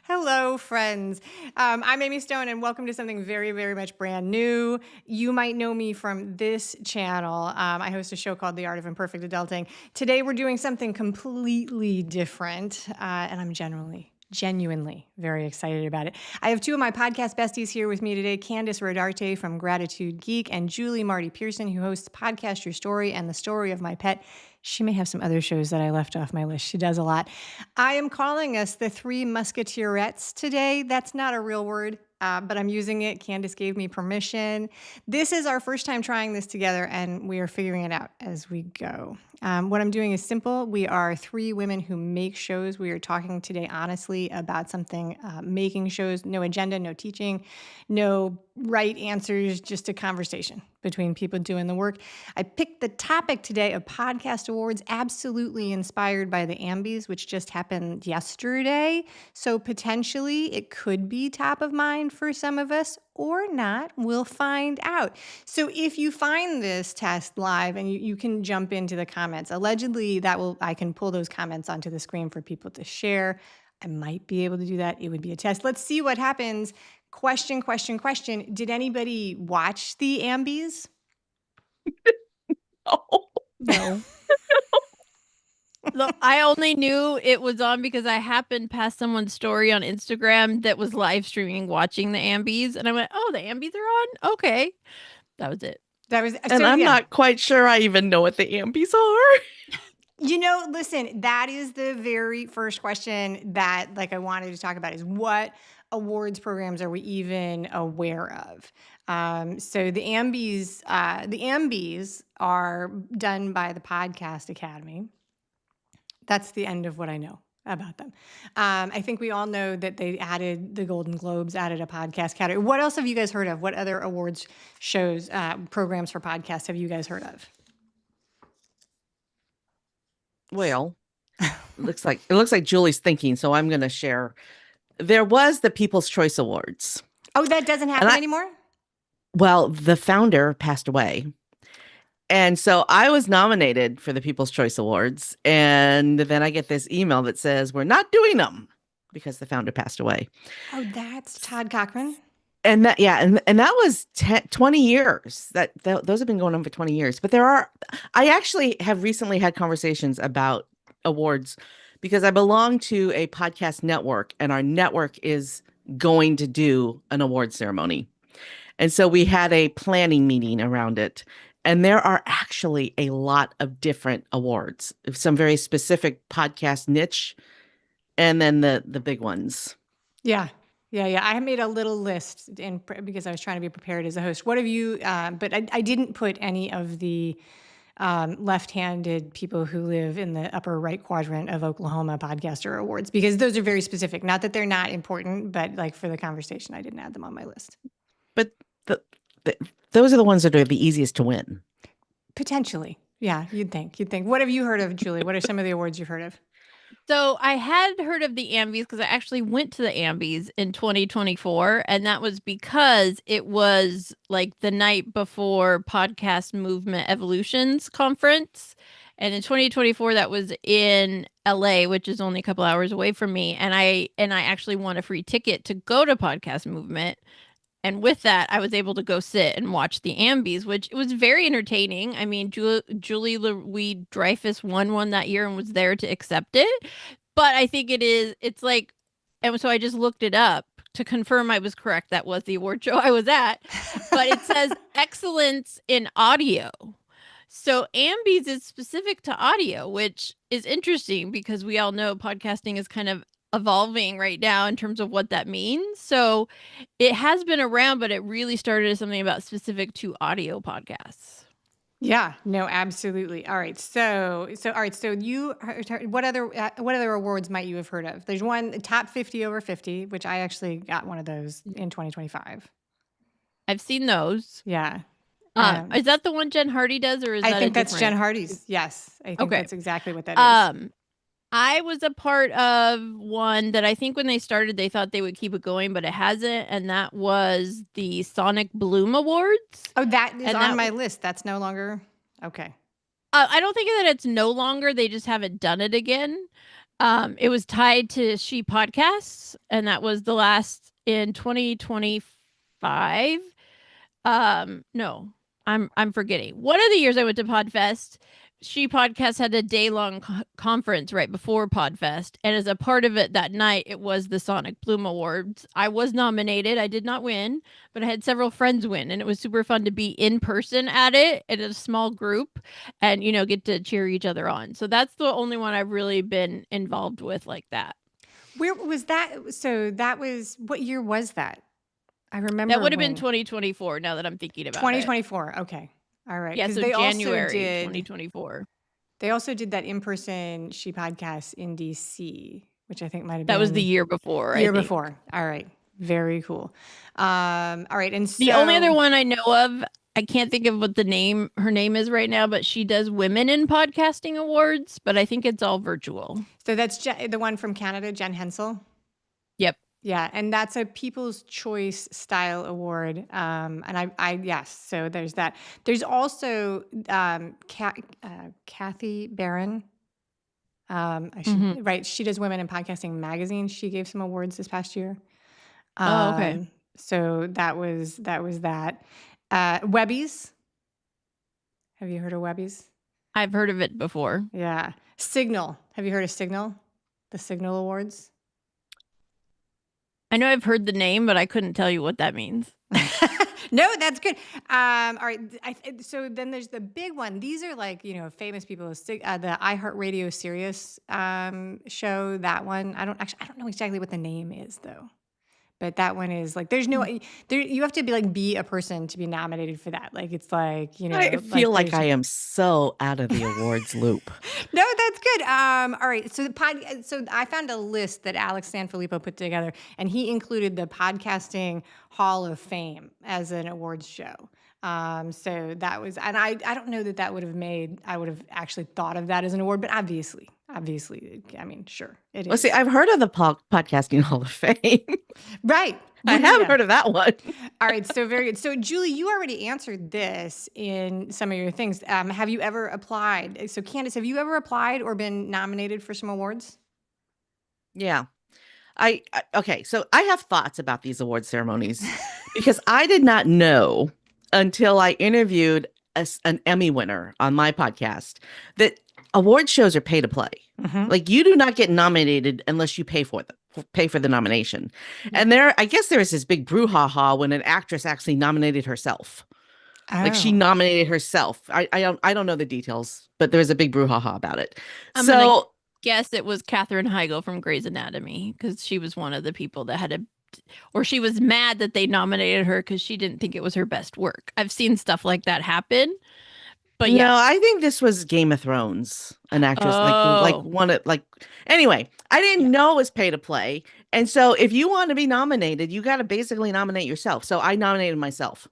Hello, friends. I'm Amy Stone, and welcome to something very, very much brand new. You might know me from this channel. I host a show called The Art of Imperfect Adulting. Today, we're doing something completely different, and I'm genuinely very excited about it. I have two of my podcast besties here with me today, Kandas Rodarte from Gratitude Geek and Julie Marty-Pearson, who hosts Podcast Your Story and The Story of My Pet. She may have some other shows that I left off my list. She does a lot. I am calling us the Three Musketeerettes today. That's not a real word, but I'm using it. Kandas gave me permission. This is our first time trying this together, and we are figuring it out as we go. What I'm doing is simple. We are three women who make shows. We are talking today honestly about something, making shows, no agenda, no teaching, no right answers, just a conversation between people doing the work. I picked the topic today of podcast awards, absolutely inspired by the Ambies, which just happened yesterday. So potentially it could be top of mind for some of us or not. We'll find out. So if you find this test live, and you can jump into the comments, allegedly I can pull those comments onto the screen for people to share. I might be able to do that. It would be a test. Let's see what happens. Question. Did anybody watch the Ambies? No. Look, I only knew it was on because I happened past someone's story on Instagram that was live streaming watching the Ambies, and I went, "Oh, the Ambies are on? Okay." That was it. And I'm not quite sure I even know what the Ambies are. Listen, that is the very first question that I wanted to talk about is what awards programs are we even aware of? So the Ambies are done by the Podcast Academy. That's the end of what I know about them. I think we all know that they added the Golden Globes, added a podcast category. What else have you guys heard of? What other awards shows, programs for podcasts have you guys heard of? Well, it looks like Julie's thinking, so I'm going to share. There was the People's Choice Awards. Oh, that doesn't happen anymore? Well, the founder passed away. And so I was nominated for the People's Choice Awards. And then I get this email that says, we're not doing them because the founder passed away. Oh, that's Todd Cochran. And that, and that was 20 years. Those have been going on for 20 years. But I actually have recently had conversations about awards because I belong to a podcast network, and our network is going to do an award ceremony. And so we had a planning meeting around it. And there are actually a lot of different awards, some very specific podcast niche, and then the big ones. Yeah. I made a little list because I was trying to be prepared as a host. What have you, but I didn't put any of the left-handed people who live in the upper right quadrant of Oklahoma podcaster awards, because those are very specific. Not that they're not important, but for the conversation, I didn't add them on my list. But those are the ones that are the easiest to win. Potentially. Yeah, you'd think. What have you heard of, Julie? What are some of the awards you've heard of? So I had heard of the Ambies because I actually went to the Ambies in 2024, and that was because it was the night before Podcast Movement Evolutions Conference. And in 2024, that was in LA, which is only a couple hours away from me. And I actually won a free ticket to go to Podcast Movement. And with that, I was able to go sit and watch the Ambies, which was very entertaining. I mean, Julie Louis-Dreyfus won one that year and was there to accept it. But I think and so I just looked it up to confirm I was correct. That was the award show I was at. But it says excellence in audio. So Ambies is specific to audio, which is interesting because we all know podcasting is kind of evolving right now in terms of what that means. So it has been around, but it really started as something about specific to audio podcasts. Yeah, no, absolutely. All right. So you, what other awards might you have heard of? There's one, Top 50 Over 50, which I actually got one of those in 2025. I've seen those. Yeah. Is that the one Jen Hardy does, or is that? I think that's Jen Hardy's. Yes, I think that's exactly what that is. I was a part of one that I think when they started, they thought they would keep it going, but it hasn't. And that was the Sonic Bloom Awards. Oh, that is on my list. That's no longer. Okay. I don't think that it's no longer. They just haven't done it again. It was tied to She Podcasts, and that was the last in 2025. No, I'm forgetting. One of the years I went to Podfest, She Podcast had a day-long conference right before Podfest, and as a part of it that night, it was the Sonic Bloom Awards. I was nominated. I did not win, but I had several friends win, and it was super fun to be in person at it in a small group and, get to cheer each other on. So that's the only one I've really been involved with like that. Where was that? So that was, what year was that? I remember That would have been 2024 now that I'm thinking about 2024. Okay. All right. Yeah, so they January also did, 2024. They also did that in-person She Podcast in DC, which I think might have been. That was the year before. Year before. All right. Very cool. All right. And so the only other one I know of, I can't think of what her name is right now, but she does Women in Podcasting Awards, but I think it's all virtual. So that's the one from Canada, Jen Hensel. Yep. Yeah, and that's a People's Choice Style Award. And I yes, so there's that. There's also Kathy Barron. Right, she does Women in Podcasting Magazine. She gave some awards this past year. Okay. So that was that. Webbies. Have you heard of Webbies? I've heard of it before. Yeah. Signal. Have you heard of Signal? The Signal Awards? I know I've heard the name, but I couldn't tell you what that means. No, that's good. All right. So then there's the big one. These are like, famous people. The iHeartRadio Sirius show, that one. I don't know exactly what the name is, though. But that one is like, there's no, you have to be a person to be nominated for that. Like, it's like, I feel like I am so out of the awards loop. No, that's good. All right. So I found a list that Alex Sanfilippo put together, and he included the Podcasting Hall of Fame as an awards show. So that was, and I don't know that I would have actually thought of that as an award, but obviously, I mean, sure, it is. Well, see, I've heard of the Podcasting Hall of Fame. Right. I have heard of that one. All right. So very good. So Julie, you already answered this in some of your things. Have you ever applied? So Kandas, have you ever applied or been nominated for some awards? Yeah. Okay. So I have thoughts about these award ceremonies because I did not know until I interviewed an Emmy winner on my podcast that award shows are pay to play. Mm-hmm. Like, you do not get nominated unless you pay for the nomination. Mm-hmm. And I guess there was this big brouhaha when an actress actually nominated herself. Oh. Like, she nominated herself. I don't know the details, but there was a big brouhaha about it. I'm gonna guess it was Katherine Heigl from Grey's Anatomy, because she was one of the people that or she was mad that they nominated her because she didn't think it was her best work. I've seen stuff like that happen. But yeah. No, I think this was Game of Thrones, an actress anyway, I didn't know it was pay to play. And so if you want to be nominated, you got to basically nominate yourself. So I nominated myself.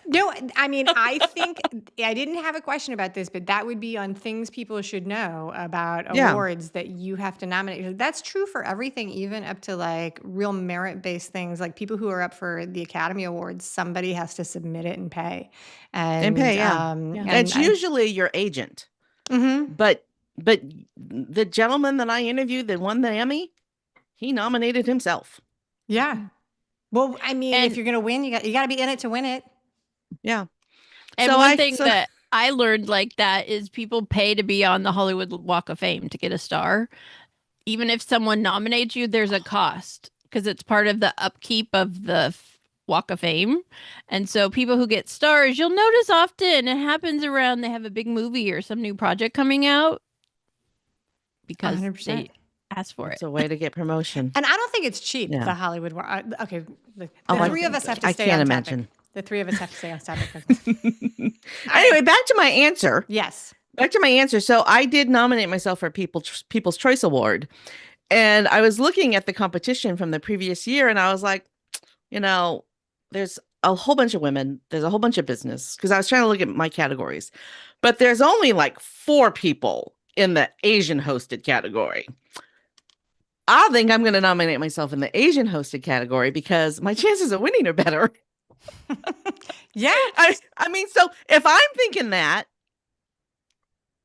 No, I mean, I think I didn't have a question about this, but that would be on things people should know about awards that you have to nominate. That's true for everything, even up to like real merit-based things, like people who are up for the Academy Awards. Somebody has to submit it and pay. And it's usually your agent. Mm-hmm. But the gentleman that I interviewed that won the Emmy, he nominated himself. Yeah. Well, I mean, if you're going to win, you got to be in it to win it. Yeah. And one thing that I learned like that is people pay to be on the Hollywood Walk of Fame to get a star. Even if someone nominates you, there's a cost because it's part of the upkeep of the Walk of Fame. And so people who get stars, you'll notice often it happens around they have a big movie or some new project coming out because 100%. They ask for it. It's a way to get promotion. And I don't think it's cheap, the Hollywood Walk. Okay, the three of us have to stay on topic. I can't imagine. The three of us have to stay on topic. Anyway, back to my answer. Yes. Back to my answer. So I did nominate myself for People's Choice Award. And I was looking at the competition from the previous year, and I was like, there's a whole bunch of women. There's a whole bunch of business, because I was trying to look at my categories. But there's only like 4 people in the Asian hosted category. I think I'm going to nominate myself in the Asian hosted category because my chances of winning are better. Yeah. I mean, so if I'm thinking that.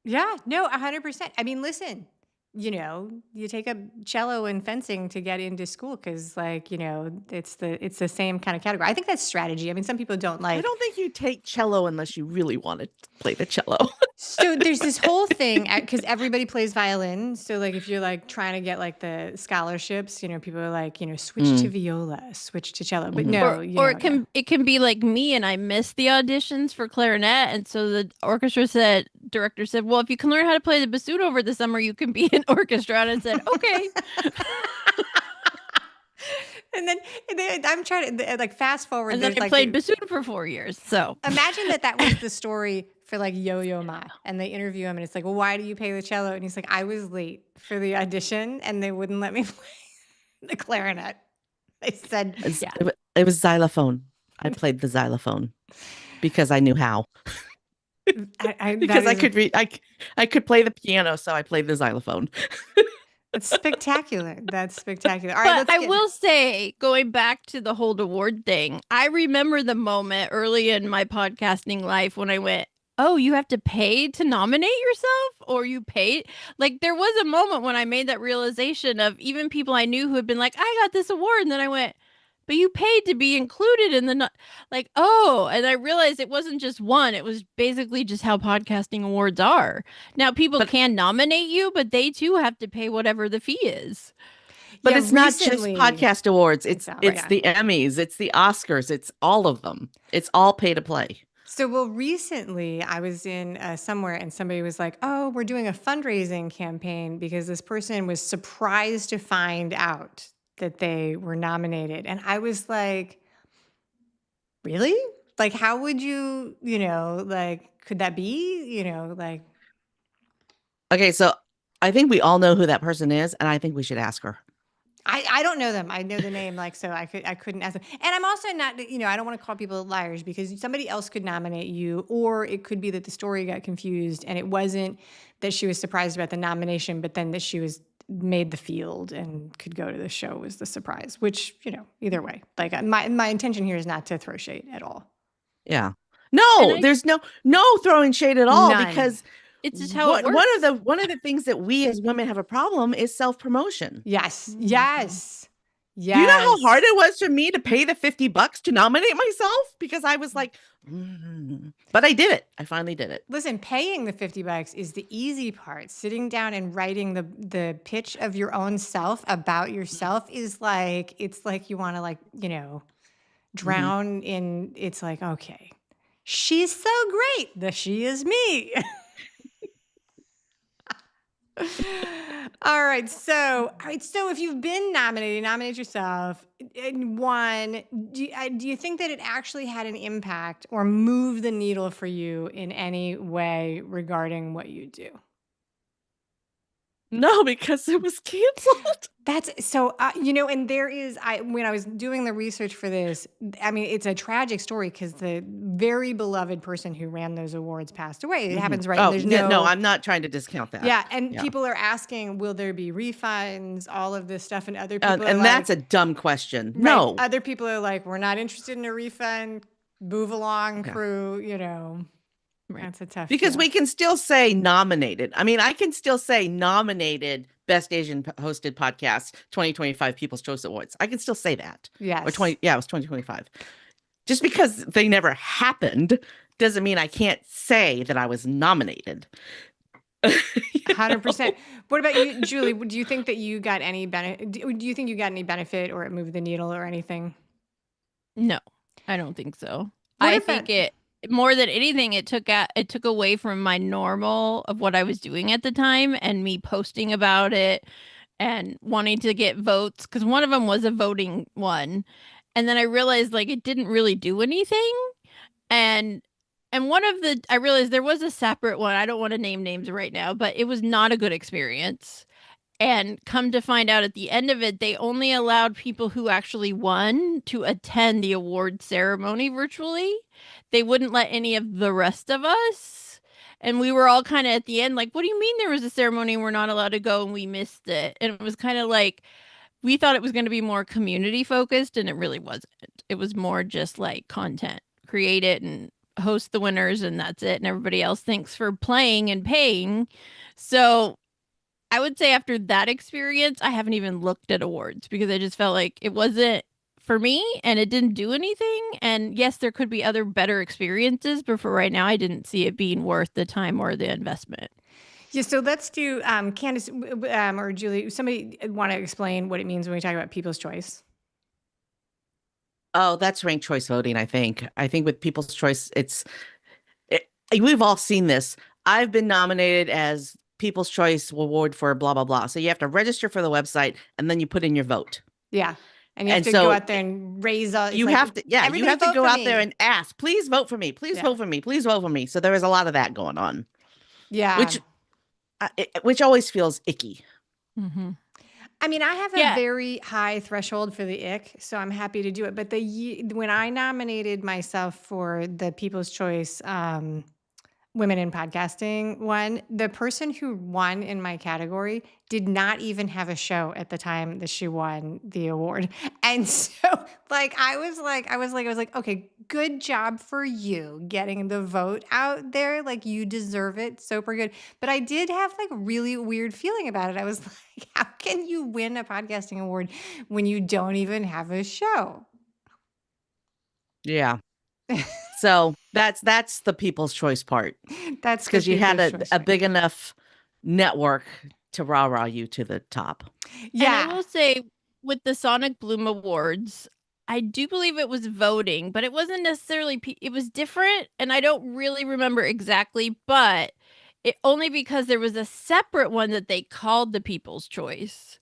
Yeah, no, 100%. I mean, listen, you take up cello and fencing to get into school because, like, it's the same kind of category. I think that's strategy. I mean, some people don't I like. don't think you take cello unless you really want to play the cello. So there's this whole thing because everybody plays violin. So like if you're like trying to get like the scholarships, people are like, switch to viola, switch to cello. But Mhm. no, Or it can be like me, and I missed the auditions for clarinet, and so the director said, well, if you can learn how to play the bassoon over the summer, you can be in orchestra. And I said, okay. And then I'm trying to like fast forward. And then I played bassoon for 4 years. So imagine that was the story for like Yo-Yo Ma, and they interview him, and it's like, well, why do you pay the cello? And he's like, I was late for the audition, and they wouldn't let me play the clarinet. They said, It was xylophone. I played the xylophone because I knew how. Because I could read, I could play the piano, so I played the xylophone. That's spectacular. That's spectacular. All right, but I will say, going back to the whole award thing, I remember the moment early in my podcasting life when I went, oh, you have to pay to nominate yourself, or you pay? Like, there was a moment when I made that realization of even people I knew who had been like, I got this award. And then I went, but you paid to be included in the, like, oh, and I realized it wasn't just one. It was basically just how podcasting awards are. Now, people can nominate you, but they too have to pay whatever the fee is. But it's not just podcast awards. It's the Emmys, it's the Oscars, it's all of them. It's all pay to play. So, well, recently I was in somewhere and somebody was like, oh, we're doing a fundraising campaign because this person was surprised to find out that they were nominated. And I was like, really? Like, how would you, like, could that be, like. Okay, so I think we all know who that person is, and I think we should ask her. I don't know them. I know the name, like, so I couldn't ask them. And I'm also not, I don't want to call people liars because somebody else could nominate you, or it could be that the story got confused and it wasn't that she was surprised about the nomination, but then that she was made the field and could go to the show was the surprise, which, either way, like my intention here is not to throw shade at all. Yeah. No, there's no throwing shade at all. None. Because it's just how it works. One of the things that we as women have a problem is self-promotion. Yes. Yes. Yes. Do you know how hard it was for me to pay the $50 to nominate myself? Because I was like, but I did it. I finally did it. Listen, paying the $50 is the easy part. Sitting down and writing the pitch of your own self about yourself is like, it's like you want to drown in, it's like, okay, she's so great. The she is me. All right. So if you've been nominated, nominate yourself and won. Do you think that it actually had an impact or moved the needle for you in any way regarding what you do? No, because it was canceled. That's so, and there is, when I was doing the research for this, I mean, it's a tragic story because the very beloved person who ran those awards passed away. It happens, right? Oh, no, I'm not trying to discount that. Yeah. And people are asking, will there be refunds, all of this stuff? And other people and that's a dumb question. Right? No. Other people are like, we're not interested in a refund. Move along, crew, Right. That's a tough because we can still say nominated. I mean, I can still say nominated Best Asian Hosted Podcast 2025 People's Choice Awards. I can still say that. Yes. Or it was 2025. Just because they never happened doesn't mean I can't say that I was nominated. 100%. What about you, Julie? Do you think that you got any benefit? Do you think you got any benefit or it moved the needle or anything? No, I don't think so. I think it, more than anything, it took away from my normal of what I was doing at the time and me posting about it and wanting to get votes, because one of them was a voting one. And then I realized like it didn't really do anything. And I realized there was a separate one. I don't want to name names right now, but it was not a good experience. And come to find out at the end of it, they only allowed people who actually won to attend the award ceremony virtually. They wouldn't let any of the rest of us. And we were all kind of at the end like, what do you mean there was a ceremony and we're not allowed to go and we missed it? And it was kind of like, we thought it was going to be more community focused and it really wasn't. It was more just like content, create it and host the winners and that's it. And everybody else thanks for playing and paying. So I would say after that experience, I haven't even looked at awards because I just felt like it wasn't for me and it didn't do anything. And yes, there could be other better experiences, but for right now, I didn't see it being worth the time or the investment. Yeah, so let's do Candace or Julie. Somebody want to explain what it means when we talk about people's choice? Oh, that's ranked choice voting, I think. I think with People's Choice, we've all seen this. I've been nominated as People's Choice Award for blah, blah, blah. So you have to register for the website and then you put in your vote. Yeah. And you have And to go so out there and raise all. you have to, yeah, you have to vote go for out me. there and ask, please vote for me. Please Yeah. vote for me. Please vote for me. So there is a lot of that going on. Yeah. Which always feels icky. Mm-hmm. I mean, I have a very high threshold for the ick, so I'm happy to do it. But when I nominated myself for the People's Choice Women in Podcasting one, the person who won in my category did not even have a show at the time that she won the award. And so I was like, okay, good job for you getting the vote out there. Like, you deserve it. Super good. But I did have like a really weird feeling about it. I was like, how can you win a podcasting award when you don't even have a show? Yeah. So that's the People's Choice part. That's because the you had People's Choice a thing. big enough network to rah-rah you to the top. Yeah. And I will say with the Sonic Bloom Awards, I do believe it was voting, but it wasn't necessarily, it was different. And I don't really remember exactly, but it only because there was a separate one that they called the People's Choice.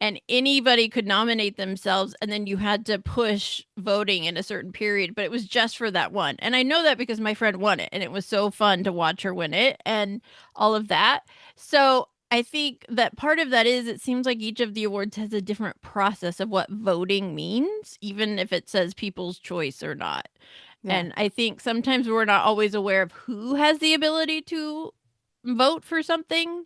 And anybody could nominate themselves, and then you had to push voting in a certain period, but it was just for that one. And I know that because my friend won it, and it was so fun to watch her win it and all of that. So I think that part of that is it seems like each of the awards has a different process of what voting means, even if it says People's Choice or not. Yeah. And I think sometimes we're not always aware of who has the ability to vote for something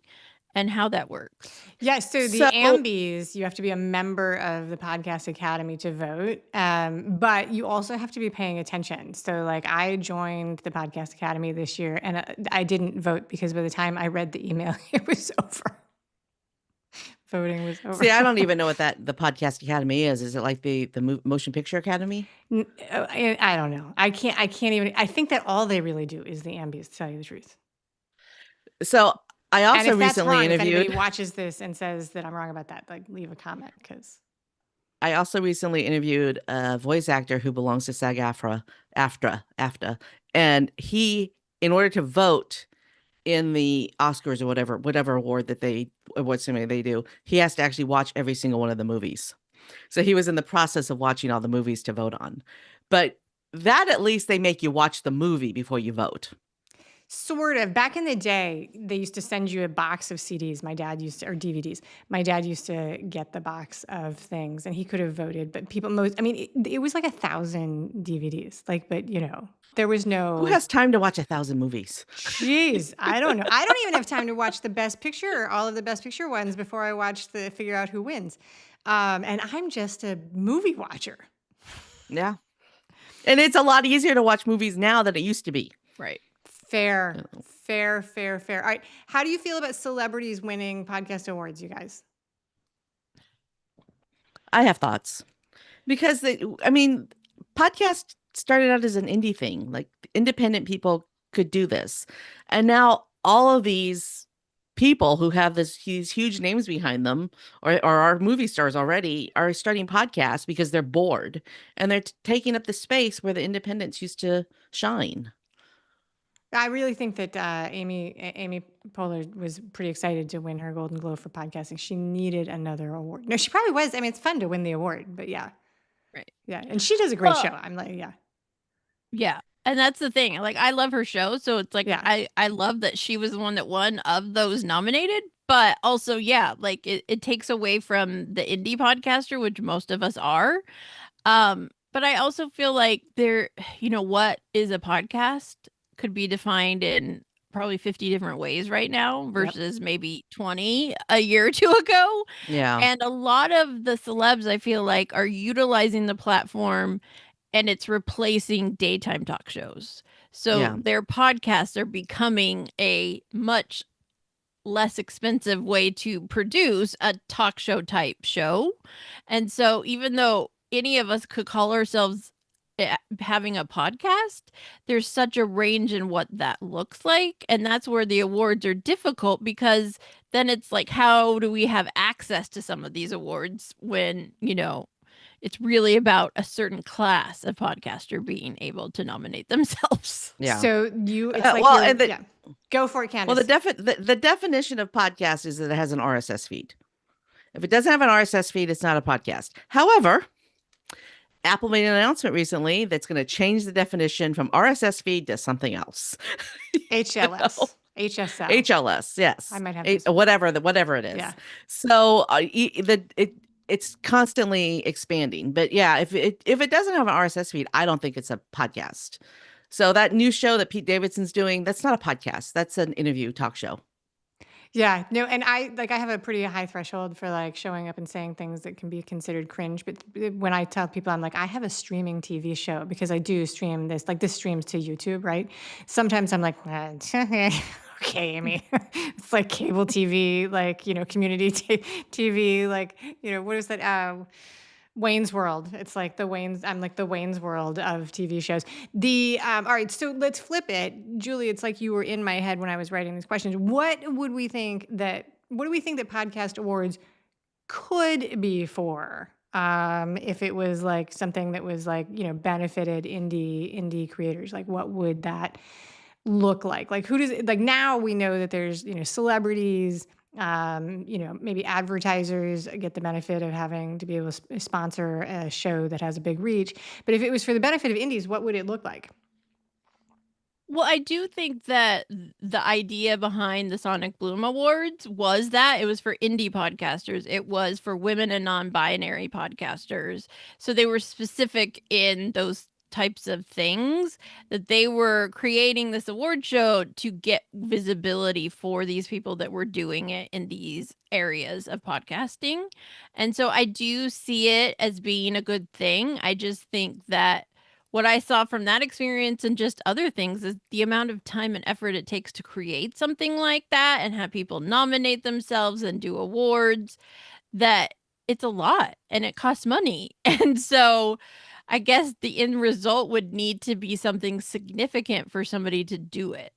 and how that works. Yeah, so the Ambies, you have to be a member of the Podcast Academy to vote, but you also have to be paying attention. So, I joined the Podcast Academy this year, and I didn't vote because by the time I read the email, it was over. Voting was over. See, I don't even know what the Podcast Academy is. Is it like the Motion Picture Academy? I don't know. I can't even. I think that all they really do is the Ambies, to tell you the truth. So I also and if recently that's wrong, interviewed. If anybody watches this and says that I'm wrong about that, leave a comment because. I also recently interviewed a voice actor who belongs to SAG-AFTRA, and he, in order to vote in the Oscars or whatever award ceremony they do, he has to actually watch every single one of the movies. So he was in the process of watching all the movies to vote on. But that, at least they make you watch the movie before you vote. Sort of. Back in the day, they used to send you a box of CDs. Or DVDs. My dad used to get the box of things, and he could have voted. But it was like 1,000 DVDs. There was no. Who has time to watch 1,000 movies? Jeez, I don't know. I don't even have time to watch the Best Picture or all of the Best Picture ones before I watch figure out who wins. And I'm just a movie watcher. Yeah. And it's a lot easier to watch movies now than it used to be. Right. Fair. All right. How do you feel about celebrities winning podcast awards, you guys? I have thoughts. Because, podcast started out as an indie thing. Like, independent people could do this. And now all of these people who have these huge names behind them or are movie stars already are starting podcasts because they're bored. And they're taking up the space where the independents used to shine. I really think that Amy Poehler was pretty excited to win her Golden Globe for podcasting. She needed another award. No, she probably was. It's fun to win the award, but yeah. Right. Yeah, and she does a great show. I'm like, yeah. Yeah. And that's the thing. I love her show, so it's I love that she was the one that won of those nominated, but also, yeah, it takes away from the indie podcaster, which most of us are. But I also feel like what is a podcast could be defined in probably 50 different ways right now versus maybe 20 a year or two ago. Yeah. And a lot of the celebs, I feel like, are utilizing the platform and it's replacing daytime talk shows. So their podcasts are becoming a much less expensive way to produce a talk show type show. And so even though any of us could call ourselves having a podcast, there's such a range in what that looks like. And that's where the awards are difficult, because then it's like, how do we have access to some of these awards when, it's really about a certain class of podcaster being able to nominate themselves. Yeah. So it's go for it, Kandas. Well, the definition of podcast is that it has an RSS feed. If it doesn't have an RSS feed, it's not a podcast. However, Apple made an announcement recently that's going to change the definition from RSS feed to something else. HLS. HSL. HLS, yes. I might have whatever it is. Yeah. So it's constantly expanding. But yeah, if it doesn't have an RSS feed, I don't think it's a podcast. So that new show that Pete Davidson's doing, that's not a podcast. That's an interview talk show. Yeah, no, and I have a pretty high threshold for like showing up and saying things that can be considered cringe. But when I tell people, I'm like, I have a streaming TV show, because I do stream this, like this streams to YouTube, right? Sometimes I'm like, okay, Amy, it's like cable TV, like, community TV, like, what is that? Wayne's World. It's like I'm like the Wayne's World of TV shows. All right, so let's flip it. Julie, it's like you were in my head when I was writing these questions. What do we think that podcast awards could be for? If it was like something that was like, benefited indie creators, like what would that look like? Like who does it, like now we know that there's, celebrities, maybe advertisers get the benefit of having to be able to sponsor a show that has a big reach. But if it was for the benefit of indies, what would it look like? Well, I do think that the idea behind the Sonic Bloom Awards was that it was for indie podcasters. It was for women and non-binary podcasters. So they were specific in those types of things, that they were creating this award show to get visibility for these people that were doing it in these areas of podcasting. And so I do see it as being a good thing. I just think that what I saw from that experience and just other things is the amount of time and effort it takes to create something like that and have people nominate themselves and do awards, that it's a lot and it costs money. And so I guess the end result would need to be something significant for somebody to do it.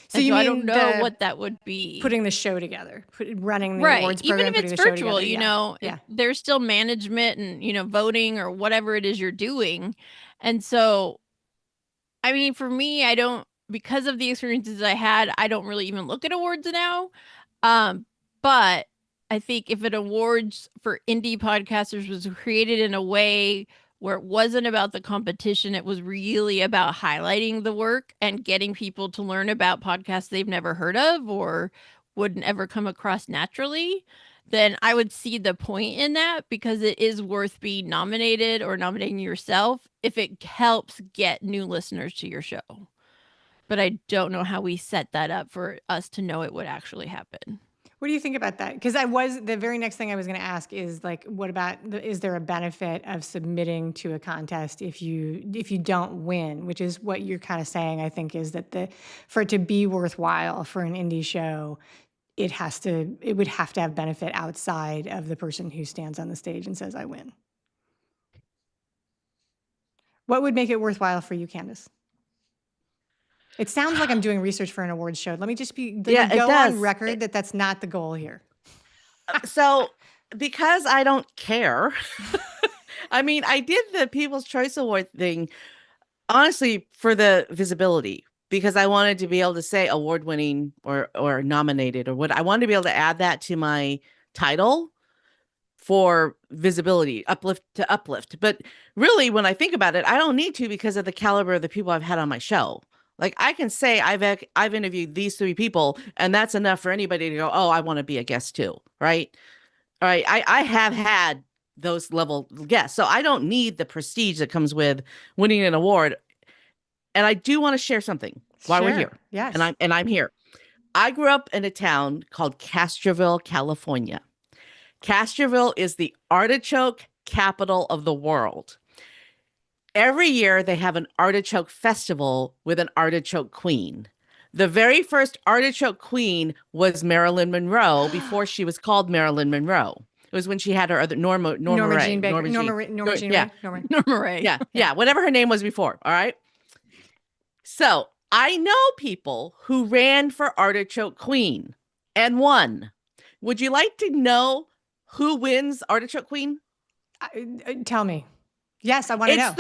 So you mean I don't know what that would be. Putting the show together, running the awards program, even if it's virtual, there's still management and, voting or whatever it is you're doing. And so, I mean, for me, because of the experiences I had, I don't really even look at awards now. But I think if an awards for indie podcasters was created in a way where it wasn't about the competition, it was really about highlighting the work and getting people to learn about podcasts they've never heard of or wouldn't ever come across naturally, then I would see the point in that, because it is worth being nominated or nominating yourself if it helps get new listeners to your show. But I don't know how we set that up for us to know it would actually happen. What do you think about that? Because the very next thing I was going to ask is like, what about is there a benefit of submitting to a contest if you don't win? Which is what you're kind of saying, I think, is that for it to be worthwhile for an indie show, it would have to have benefit outside of the person who stands on the stage and says, "I win." What would make it worthwhile for you, Kandas? It sounds like I'm doing research for an awards show. Let me just go on record that that's not the goal here. So, because I don't care, I mean, I did the People's Choice Award thing, honestly, for the visibility, because I wanted to be able to say award-winning or nominated or what. I wanted to be able to add that to my title for visibility, uplift. But really, when I think about it, I don't need to, because of the caliber of the people I've had on my show. Like, I can say I've interviewed these 3 people, and that's enough for anybody to go, oh, I want to be a guest too, right? All right, I have had those level guests, so I don't need the prestige that comes with winning an award. And I do want to share something while we're here. Yes, and I'm here. I grew up in a town called Castroville, California. Castroville is the artichoke capital of the world. Every year, they have an artichoke festival with an artichoke queen. The very first artichoke queen was Marilyn Monroe before she was called Marilyn Monroe. It was when she had her other Norma Ray. Norma Jean Yeah. Ray. Norma Ray. Yeah. Whatever her name was before. All right. So I know people who ran for artichoke queen and won. Would you like to know who wins artichoke queen? Tell me. Yes, I want to know.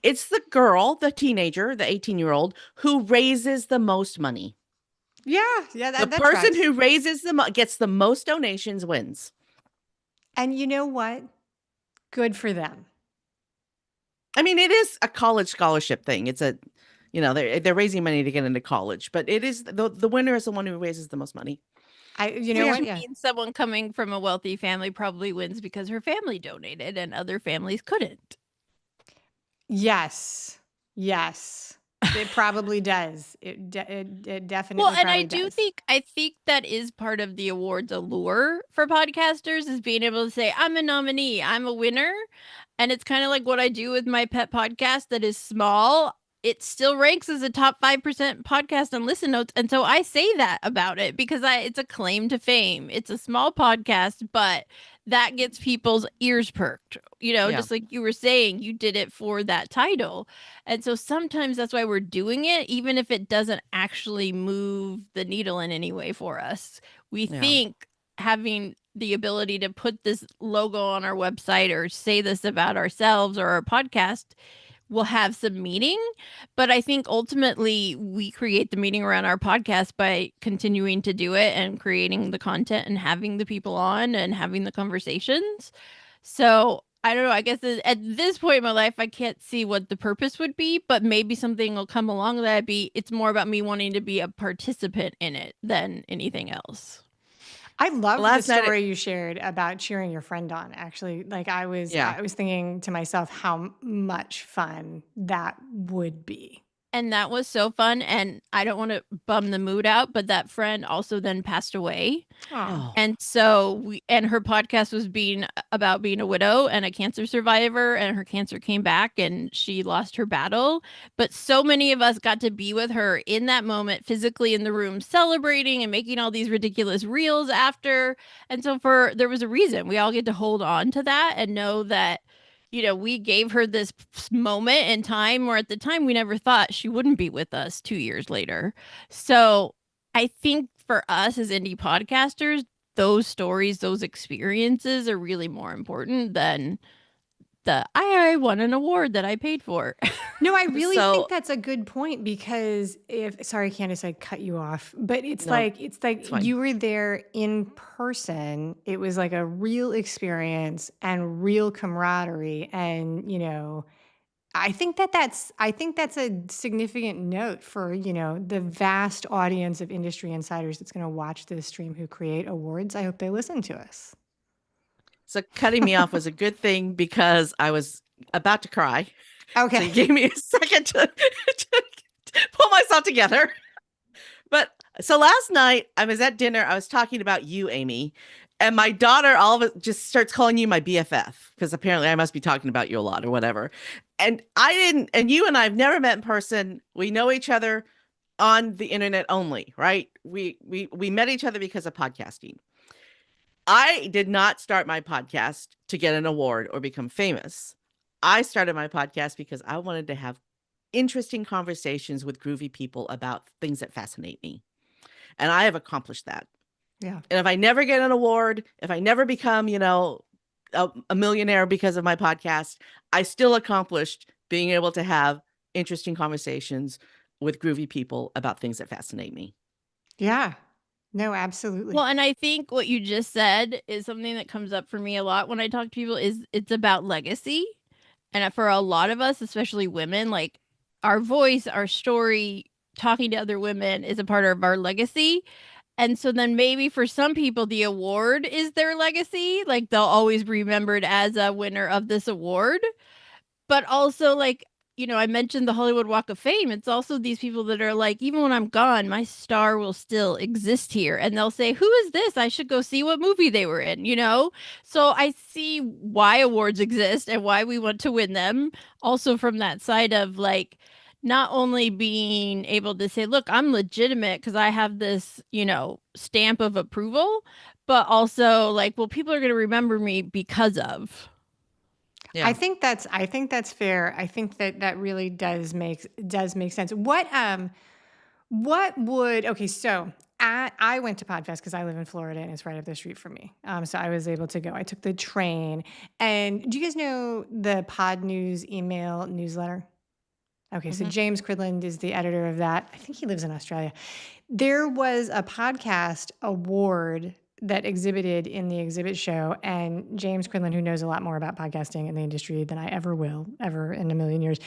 It's the girl, the teenager, the 18-year-old who raises the most money. Yeah, the person who raises gets the most donations wins. And you know what? Good for them. I mean, it is a college scholarship thing. It's they're raising money to get into college, but it is the winner is the one who raises the most money. Someone coming from a wealthy family probably wins because her family donated and other families couldn't. Yes. It probably does. It definitely. Well, and does. I think that is part of the awards allure for podcasters is being able to say, I'm a nominee, I'm a winner. And it's kind of like what I do with my pet podcast that is small. It still ranks as a top 5% podcast on Listen Notes. And so I say that about it because it's a claim to fame. It's a small podcast, but that gets people's ears perked. Just like you were saying, you did it for that title. And so sometimes that's why we're doing it, even if it doesn't actually move the needle in any way for us. We think having the ability to put this logo on our website or say this about ourselves or our podcast will have some meaning. But I think ultimately we create the meaning around our podcast by continuing to do it and creating the content and having the people on and having the conversations. So I don't know. I guess at this point in my life, I can't see what the purpose would be, but maybe something will come along that it's more about me wanting to be a participant in it than anything else. I love the story you shared about cheering your friend on. Actually, like I was thinking to myself how much fun that would be. And that was so fun. And I don't want to bum the mood out, but that friend also then passed away. Oh. And so her podcast was about being a widow and a cancer survivor, and her cancer came back and she lost her battle. But so many of us got to be with her in that moment, physically in the room, celebrating and making all these ridiculous reels after. And so there was a reason we all get to hold on to that and know that, we gave her this moment in time where at the time we never thought she wouldn't be with us 2 years later. So I think for us as indie podcasters, those stories, those experiences are really more important than I won an award that I paid for. No, I really think that's a good point because sorry, Kandas, I cut you off, but it's like you were there in person. It was like a real experience and real camaraderie. And, I think that's a significant note for, the vast audience of industry insiders that's going to watch this stream who create awards. I hope they listen to us. So cutting me off was a good thing because I was about to cry. Okay. So you gave me a second to pull myself together. But so last night I was at dinner. I was talking about you, Amy, and my daughter all of it just starts calling you my BFF because apparently I must be talking about you a lot or whatever. And and you and I have never met in person. We know each other on the internet only, right? We met each other because of podcasting. I did not start my podcast to get an award or become famous. I started my podcast because I wanted to have interesting conversations with groovy people about things that fascinate me. And I have accomplished that. Yeah. And if I never get an award, if I never become, a millionaire because of my podcast, I still accomplished being able to have interesting conversations with groovy people about things that fascinate me. Yeah. No, absolutely. Well, and I think what you just said is something that comes up for me a lot when I talk to people is it's about legacy. And for a lot of us, especially women, like our voice, our story, talking to other women is a part of our legacy. And so then maybe for some people, the award is their legacy. Like they'll always be remembered as a winner of this award. But also I mentioned the Hollywood Walk of Fame. It's also these people that are like, even when I'm gone, my star will still exist here. And they'll say, who is this? I should go see what movie they were in, So I see why awards exist and why we want to win them. Also from that side of not only being able to say, look, I'm legitimate because I have this, stamp of approval, but also like, well, people are going to remember me because of. I think that's fair. I think that really does make sense. What would okay? So I went to Podfest because I live in Florida and it's right up the street from me. So I was able to go. I took the train. And do you guys know the Pod News email newsletter? Okay, so James Cridland is the editor of that. I think he lives in Australia. There was a podcast award that exhibited in the exhibit show, and James Cridland, who knows a lot more about podcasting in the industry than I ever will, ever in a million years,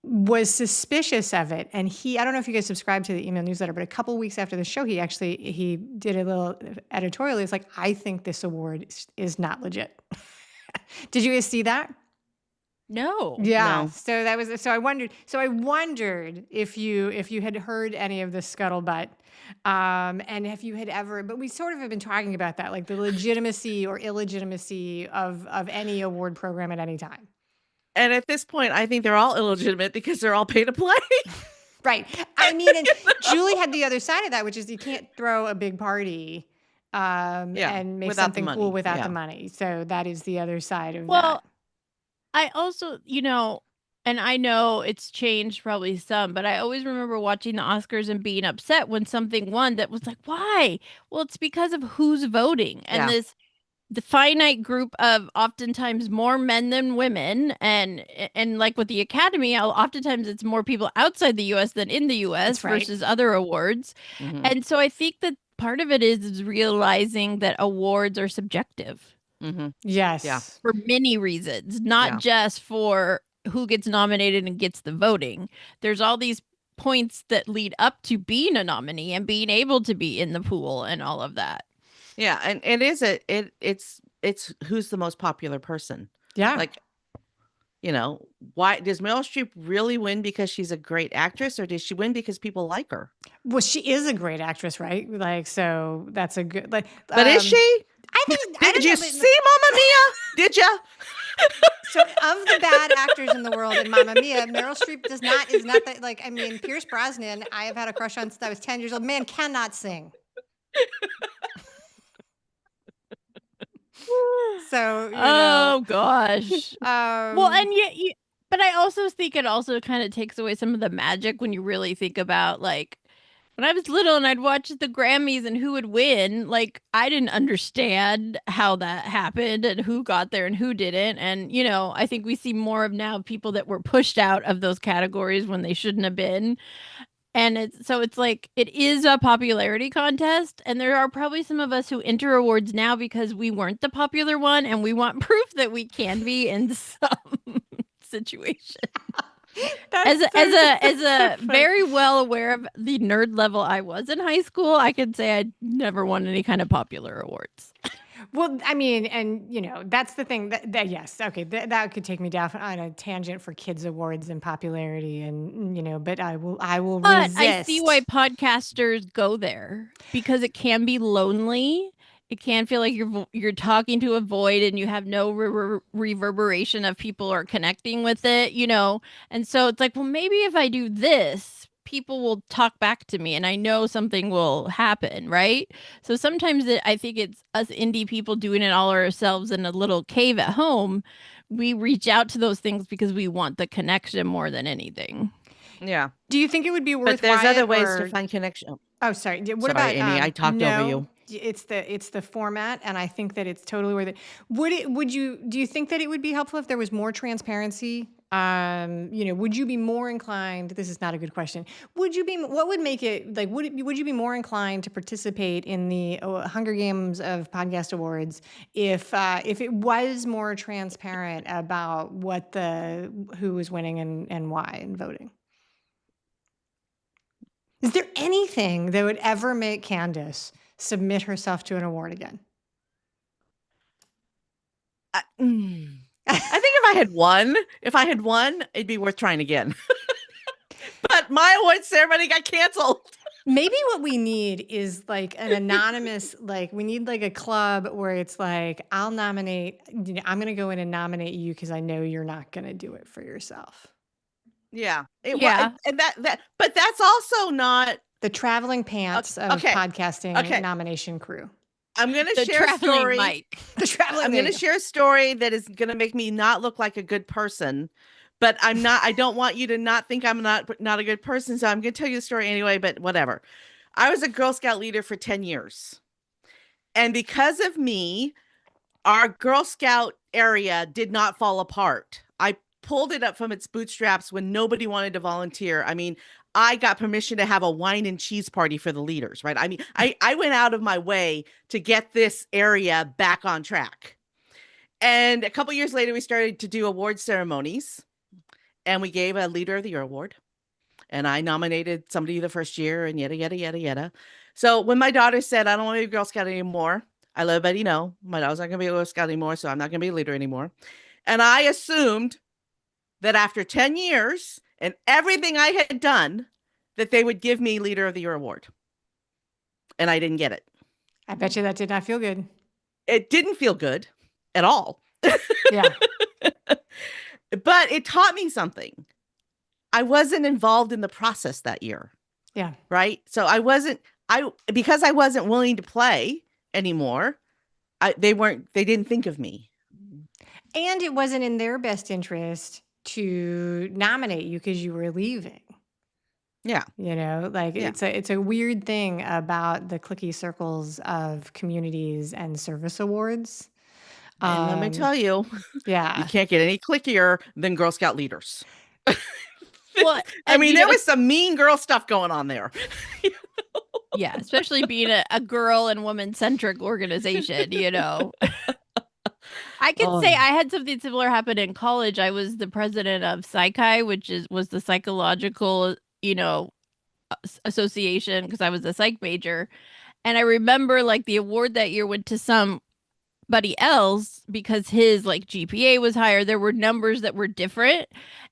was suspicious of it. And I don't know if you guys subscribe to the email newsletter, but a couple weeks after the show, he did a little editorial. It's like, I think this award is not legit. Did you guys see that? No. Yeah. No. So that was I wondered if you had heard any of the scuttlebutt, and if you had ever, but we sort of have been talking about that, like the legitimacy or illegitimacy of any award program at any time. And at this point, I think they're all illegitimate because they're all pay to play. Right. I mean, and Julie had the other side of that, which is you can't throw a big party and make something cool without the money. So that is the other side of that. I also, and I know it's changed probably some, but I always remember watching the Oscars and being upset when something won that was like, why? Well, it's because of who's voting. And the finite group of oftentimes more men than women, and like with the Academy, oftentimes it's more people outside the US than in the US versus other awards. And so I think that part of it is realizing that awards are subjective. Yes. Yeah. For many reasons, not just for who gets nominated and gets the voting. There's all these points that lead up to being a nominee and being able to be in the pool and all of that. Yeah, and it's who's the most popular person. Yeah. Like, why does Meryl Streep really win because she's a great actress, or does she win because people like her? Well, she is a great actress, right? Like, so that's a good like. But is she? I think. Did you see Mamma Mia? Did you? So, of the bad actors in the world in Mamma Mia, Meryl Streep is not that, like, I mean, Pierce Brosnan, I have had a crush on since I was 10 years old. Man cannot sing. So, gosh. Well, and yet, but I also think it also kind of takes away some of the magic when you really think about, like, when I was little and I'd watch the Grammys and who would win, like, I didn't understand how that happened and who got there and who didn't. And, I think we see more of now people that were pushed out of those categories when they shouldn't have been. And it's like, it is a popularity contest. And there are probably some of us who enter awards now because we weren't the popular one and we want proof that we can be in some situation. As a very well aware of the nerd level I was in high school, I could say I never won any kind of popular awards. Well, I mean, and that's the thing that yes, okay, that could take me down on a tangent for kids awards and popularity, and but I will but resist. I see why podcasters go there because it can be lonely. It can feel like you're talking to a void and you have no reverberation of people are connecting with it, And so it's like, well, maybe if I do this, people will talk back to me and I know something will happen, right? So sometimes I think it's us indie people doing it all ourselves in a little cave at home. We reach out to those things because we want the connection more than anything. Yeah. Do you think it would be worthwhile? But there's other ways to find connection. Oh, sorry. What Sorry, about Amy? I talked over you. It's the format, and I think that it's totally worth it. Do you think that it would be helpful if there was more transparency? Would you be more inclined? This is not a good question. What would make it like? Would you be more inclined to participate in the Hunger Games of Podcast Awards if it was more transparent about who was winning and why and voting? Is there anything that would ever make Kandas submit herself to an award again? I think if I had won, it'd be worth trying again. But my award ceremony got canceled. Maybe what we need is like an anonymous, like we need like a club where it's like, I'll nominate, I'm going to go in and nominate you because I know you're not going to do it for yourself. Yeah. Yeah. And but that's also not The traveling pants of okay. podcasting nomination crew. I'm going to The share a traveling story. mic. The traveling. I'm going to share a story that is going to make me not look like a good person, but I'm not. I don't want you to not think I'm not a good person. So I'm going to tell you the story anyway. But whatever. I was a Girl Scout leader for 10 years, and because of me, our Girl Scout area did not fall apart. I pulled it up from its bootstraps when nobody wanted to volunteer. I mean, I got permission to have a wine and cheese party for the leaders, right? I mean, I went out of my way to get this area back on track. And a couple years later, we started to do award ceremonies, and we gave a Leader of the Year award. And I nominated somebody the first year, and yada, yada, yada, yada. So when my daughter said, I don't want to be a Girl Scout anymore, I let everybody know my daughter's not going to be a Girl Scout anymore, so I'm not going to be a leader anymore. And I assumed that after 10 years and everything I had done, that they would give me Leader of the Year award. And I didn't get it. I bet you that did not feel good. It didn't feel good at all. Yeah. But it taught me something. I wasn't involved in the process that year. Yeah. Right. So because I wasn't willing to play anymore, they didn't think of me. And it wasn't in their best interest to nominate you because you were leaving. Yeah. You know, like it's a weird thing about the cliquey circles of communities and service awards. And let me tell you, you can't get any clickier than Girl Scout leaders. Well, I mean, there was some mean girl stuff going on there. Yeah, especially being a girl and woman centric organization, you know. I can say I had something similar happen in college. I was the president of Psychi, which was the psychological, you know, association, because I was a psych major. And I remember like the award that year went to somebody else because his like GPA was higher. There were numbers that were different.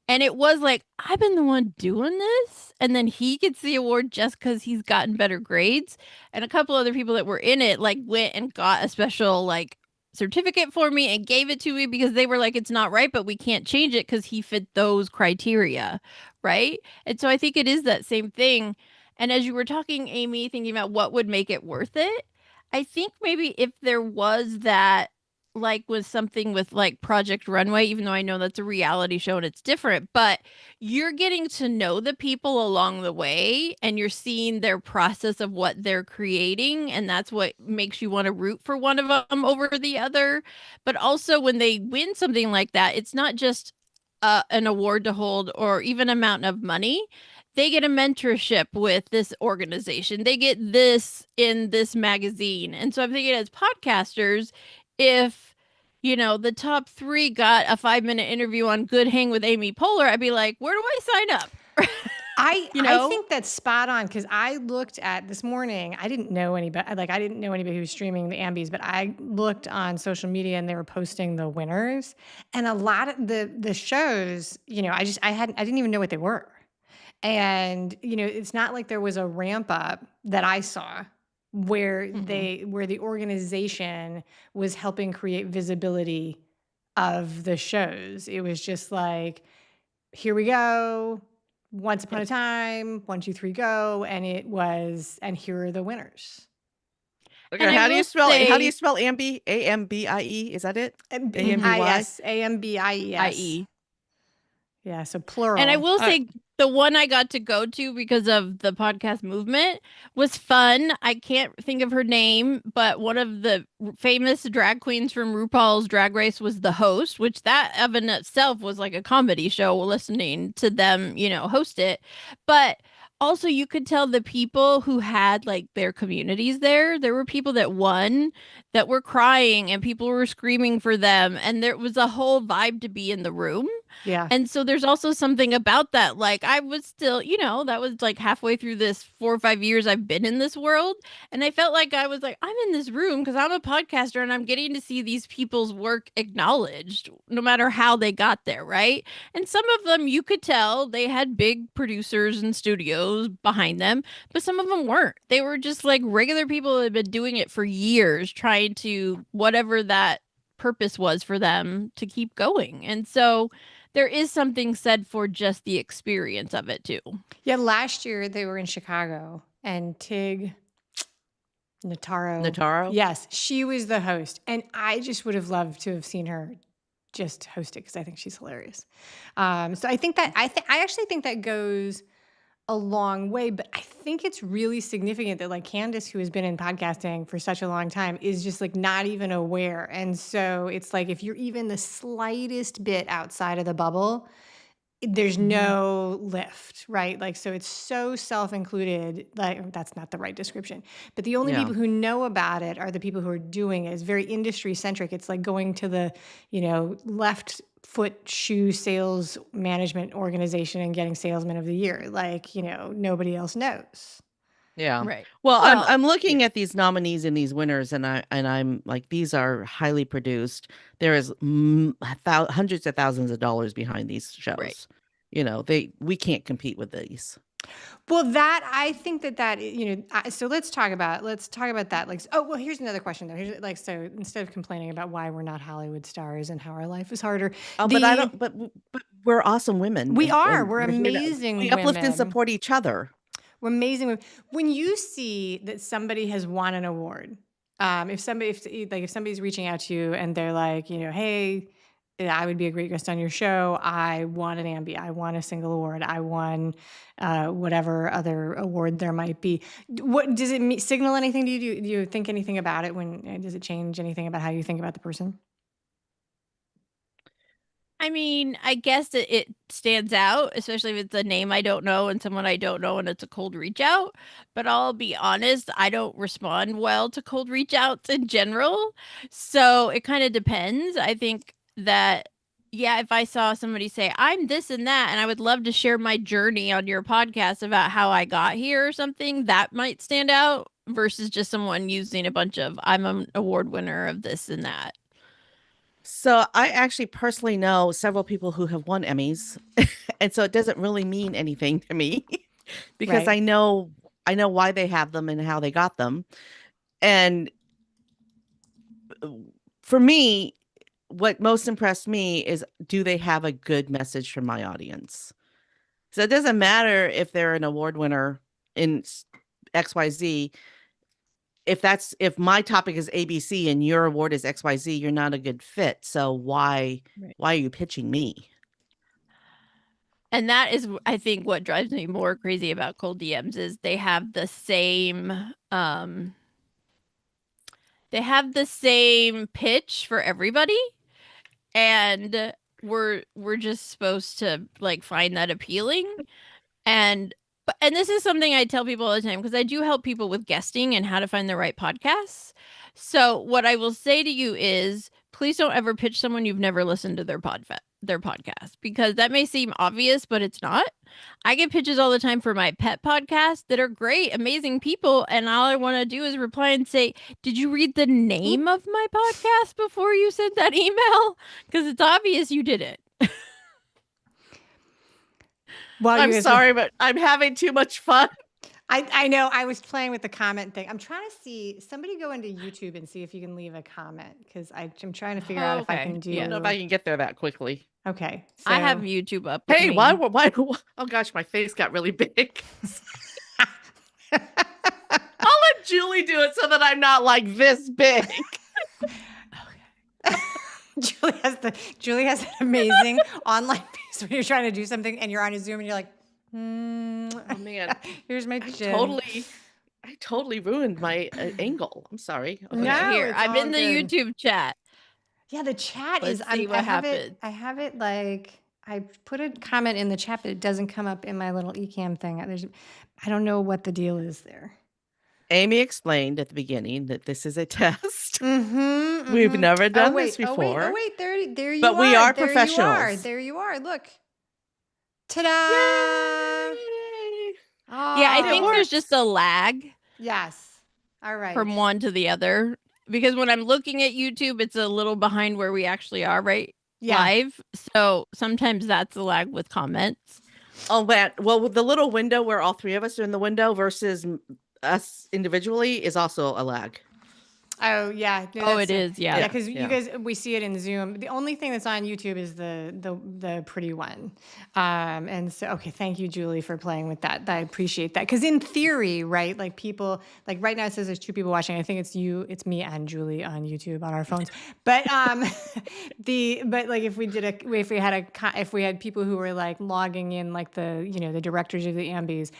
And it was like, I've been the one doing this. And then he gets the award just because he's gotten better grades. And a couple other people that were in it like went and got a special like certificate for me and gave it to me because they were like, it's not right, but we can't change it because he fit those criteria. Right. And so I think it is that same thing. And as you were talking, Amy, thinking about what would make it worth it, I think maybe if there was that, like with something with like Project Runway, even though I know that's a reality show and it's different, but you're getting to know the people along the way and you're seeing their process of what they're creating. And that's what makes you want to root for one of them over the other. But also when they win something like that, it's not just an award to hold or even amount of money. They get a mentorship with this organization. They get this in this magazine. And so I'm thinking as podcasters, if, you know, the top 3 got a 5-minute interview on Good Hang with Amy Poehler, I'd be like, where do I sign up? I think that's spot on because I looked at this morning. I didn't know anybody. Like I didn't know anybody who was streaming the Ambies, but I looked on social media and they were posting the winners. And a lot of the shows, you know, I didn't even know what they were. And you know, it's not like there was a ramp up that I saw where the organization was helping create visibility of the shows. It was just like, here we go. Once upon a time, 1, 2, 3, go, and here are the winners. Okay, how do you spell Ambie? Ambie? Is that it? Ambie. Ambie. Yeah, so plural. And I will say the one I got to go to because of the podcast movement was fun. I can't think of her name, but one of the famous drag queens from RuPaul's Drag Race was the host, which that of in itself was like a comedy show listening to them, you know, host it. But also you could tell the people who had like their communities there were people that won that were crying and people were screaming for them. And there was a whole vibe to be in the room. Yeah. And so there's also something about that. Like I was still, you know, that was like halfway through this 4 or 5 years I've been in this world. And I felt like I was like, I'm in this room because I'm a podcaster and I'm getting to see these people's work acknowledged no matter how they got there. Right. And some of them you could tell they had big producers and studios behind them, but some of them weren't. They were just like regular people that had been doing it for years, trying to whatever that purpose was for them to keep going. And so there is something said for just the experience of it too. Yeah, last year they were in Chicago and Tig Notaro. Yes, she was the host. And I just would have loved to have seen her just host it because I think she's hilarious. So I think that I actually think that goes a long way, but I think it's really significant that like Kandas, who has been in podcasting for such a long time, is just like not even aware. And so it's like if you're even the slightest bit outside of the bubble, there's no lift, right? Like, so it's so self-included, like that's not the right description, but the only people who know about it are the people who are doing it. It's very industry centric. It's like going to the, left foot shoe sales management organization and getting salesman of the year. Like, nobody else knows. Yeah. Right. Well, I'm looking at these nominees and these winners, and I'm like, these are highly produced. There is hundreds of thousands of dollars behind these shows. Right. We can't compete with these. Well, I think that so let's talk about that. Like, oh, well, here's another question though. Here's like, so instead of complaining about why we're not Hollywood stars and how our life is harder, but we're awesome women. We are. We're amazing. We uplift and support each other. We're amazing. When you see that somebody has won an award, if somebody's reaching out to you and they're like, hey, I would be a great guest on your show. I won an Ambie. I won a single award. I won whatever other award there might be. What does it signal anything to you? Do you think anything about it? Does it change anything about how you think about the person? I mean, I guess it stands out, especially if it's a name I don't know and someone I don't know and it's a cold reach out. But I'll be honest, I don't respond well to cold reach outs in general. So it kind of depends. I think that, yeah, if I saw somebody say, I'm this and that, and I would love to share my journey on your podcast about how I got here or something, that might stand out versus just someone using a bunch of, I'm an award winner of this and that. So I actually personally know several people who have won Emmys, and so it doesn't really mean anything to me because I know why they have them and how they got them. And for me, what most impressed me is, do they have a good message for my audience? So it doesn't matter if they're an award winner in XYZ. If my topic is ABC and your award is XYZ, you're not a good fit. So why are you pitching me? And that is, I think, what drives me more crazy about cold DMs is they have the same pitch for everybody, and we're just supposed to like find that appealing. And this is something I tell people all the time because I do help people with guesting and how to find the right podcasts. So what I will say to you is, please don't ever pitch someone you've never listened to their podcast, because that may seem obvious, but it's not. I get pitches all the time for my pet podcast that are great, amazing people, and all I want to do is reply and say, did you read the name of my podcast before you sent that email? Because it's obvious you didn't. Well, I'm sorry, but I'm having too much fun. I know. I was playing with the comment thing. I'm trying to see. Somebody go into YouTube and see if you can leave a comment, because I'm trying to figure out if I can do. I don't know if I can get there that quickly. Okay. So, I have YouTube up. Hey, why? Oh gosh, my face got really big. I'll let Julie do it so that I'm not like this big. Julie has an amazing online face when you're trying to do something and you're on a Zoom and you're like, oh man, here's my chin. I totally ruined my angle. I'm sorry. Okay. No, here, I'm in the YouTube chat. Yeah, the chat Let's see what happened. I have it like, I put a comment in the chat, but it doesn't come up in my little eCam thing. I don't know what the deal is there. Amy explained at the beginning that this is a test. We've never done this before. Oh wait, there you are. But we are professionals. There you are. Look. Ta-da! Oh, yeah, I think there's just a lag. Yes. All right. From one to the other. Because when I'm looking at YouTube, it's a little behind where we actually are live. So sometimes that's the lag with comments. Oh, well, the little window where all three of us are in the window versus us individually is also a lag. Oh yeah, no, Oh, that's it is. Yeah. yeah. Because Yeah. you guys, we see it in Zoom. The only thing that's on YouTube is the pretty one. And so okay, thank you, Julie, for playing with that. I appreciate that. Because in theory, right, like people, like right now it says there's 2 people watching. I think it's me and Julie on YouTube on our phones. But but like if we had people who were like logging in, like the directors of the Ambies.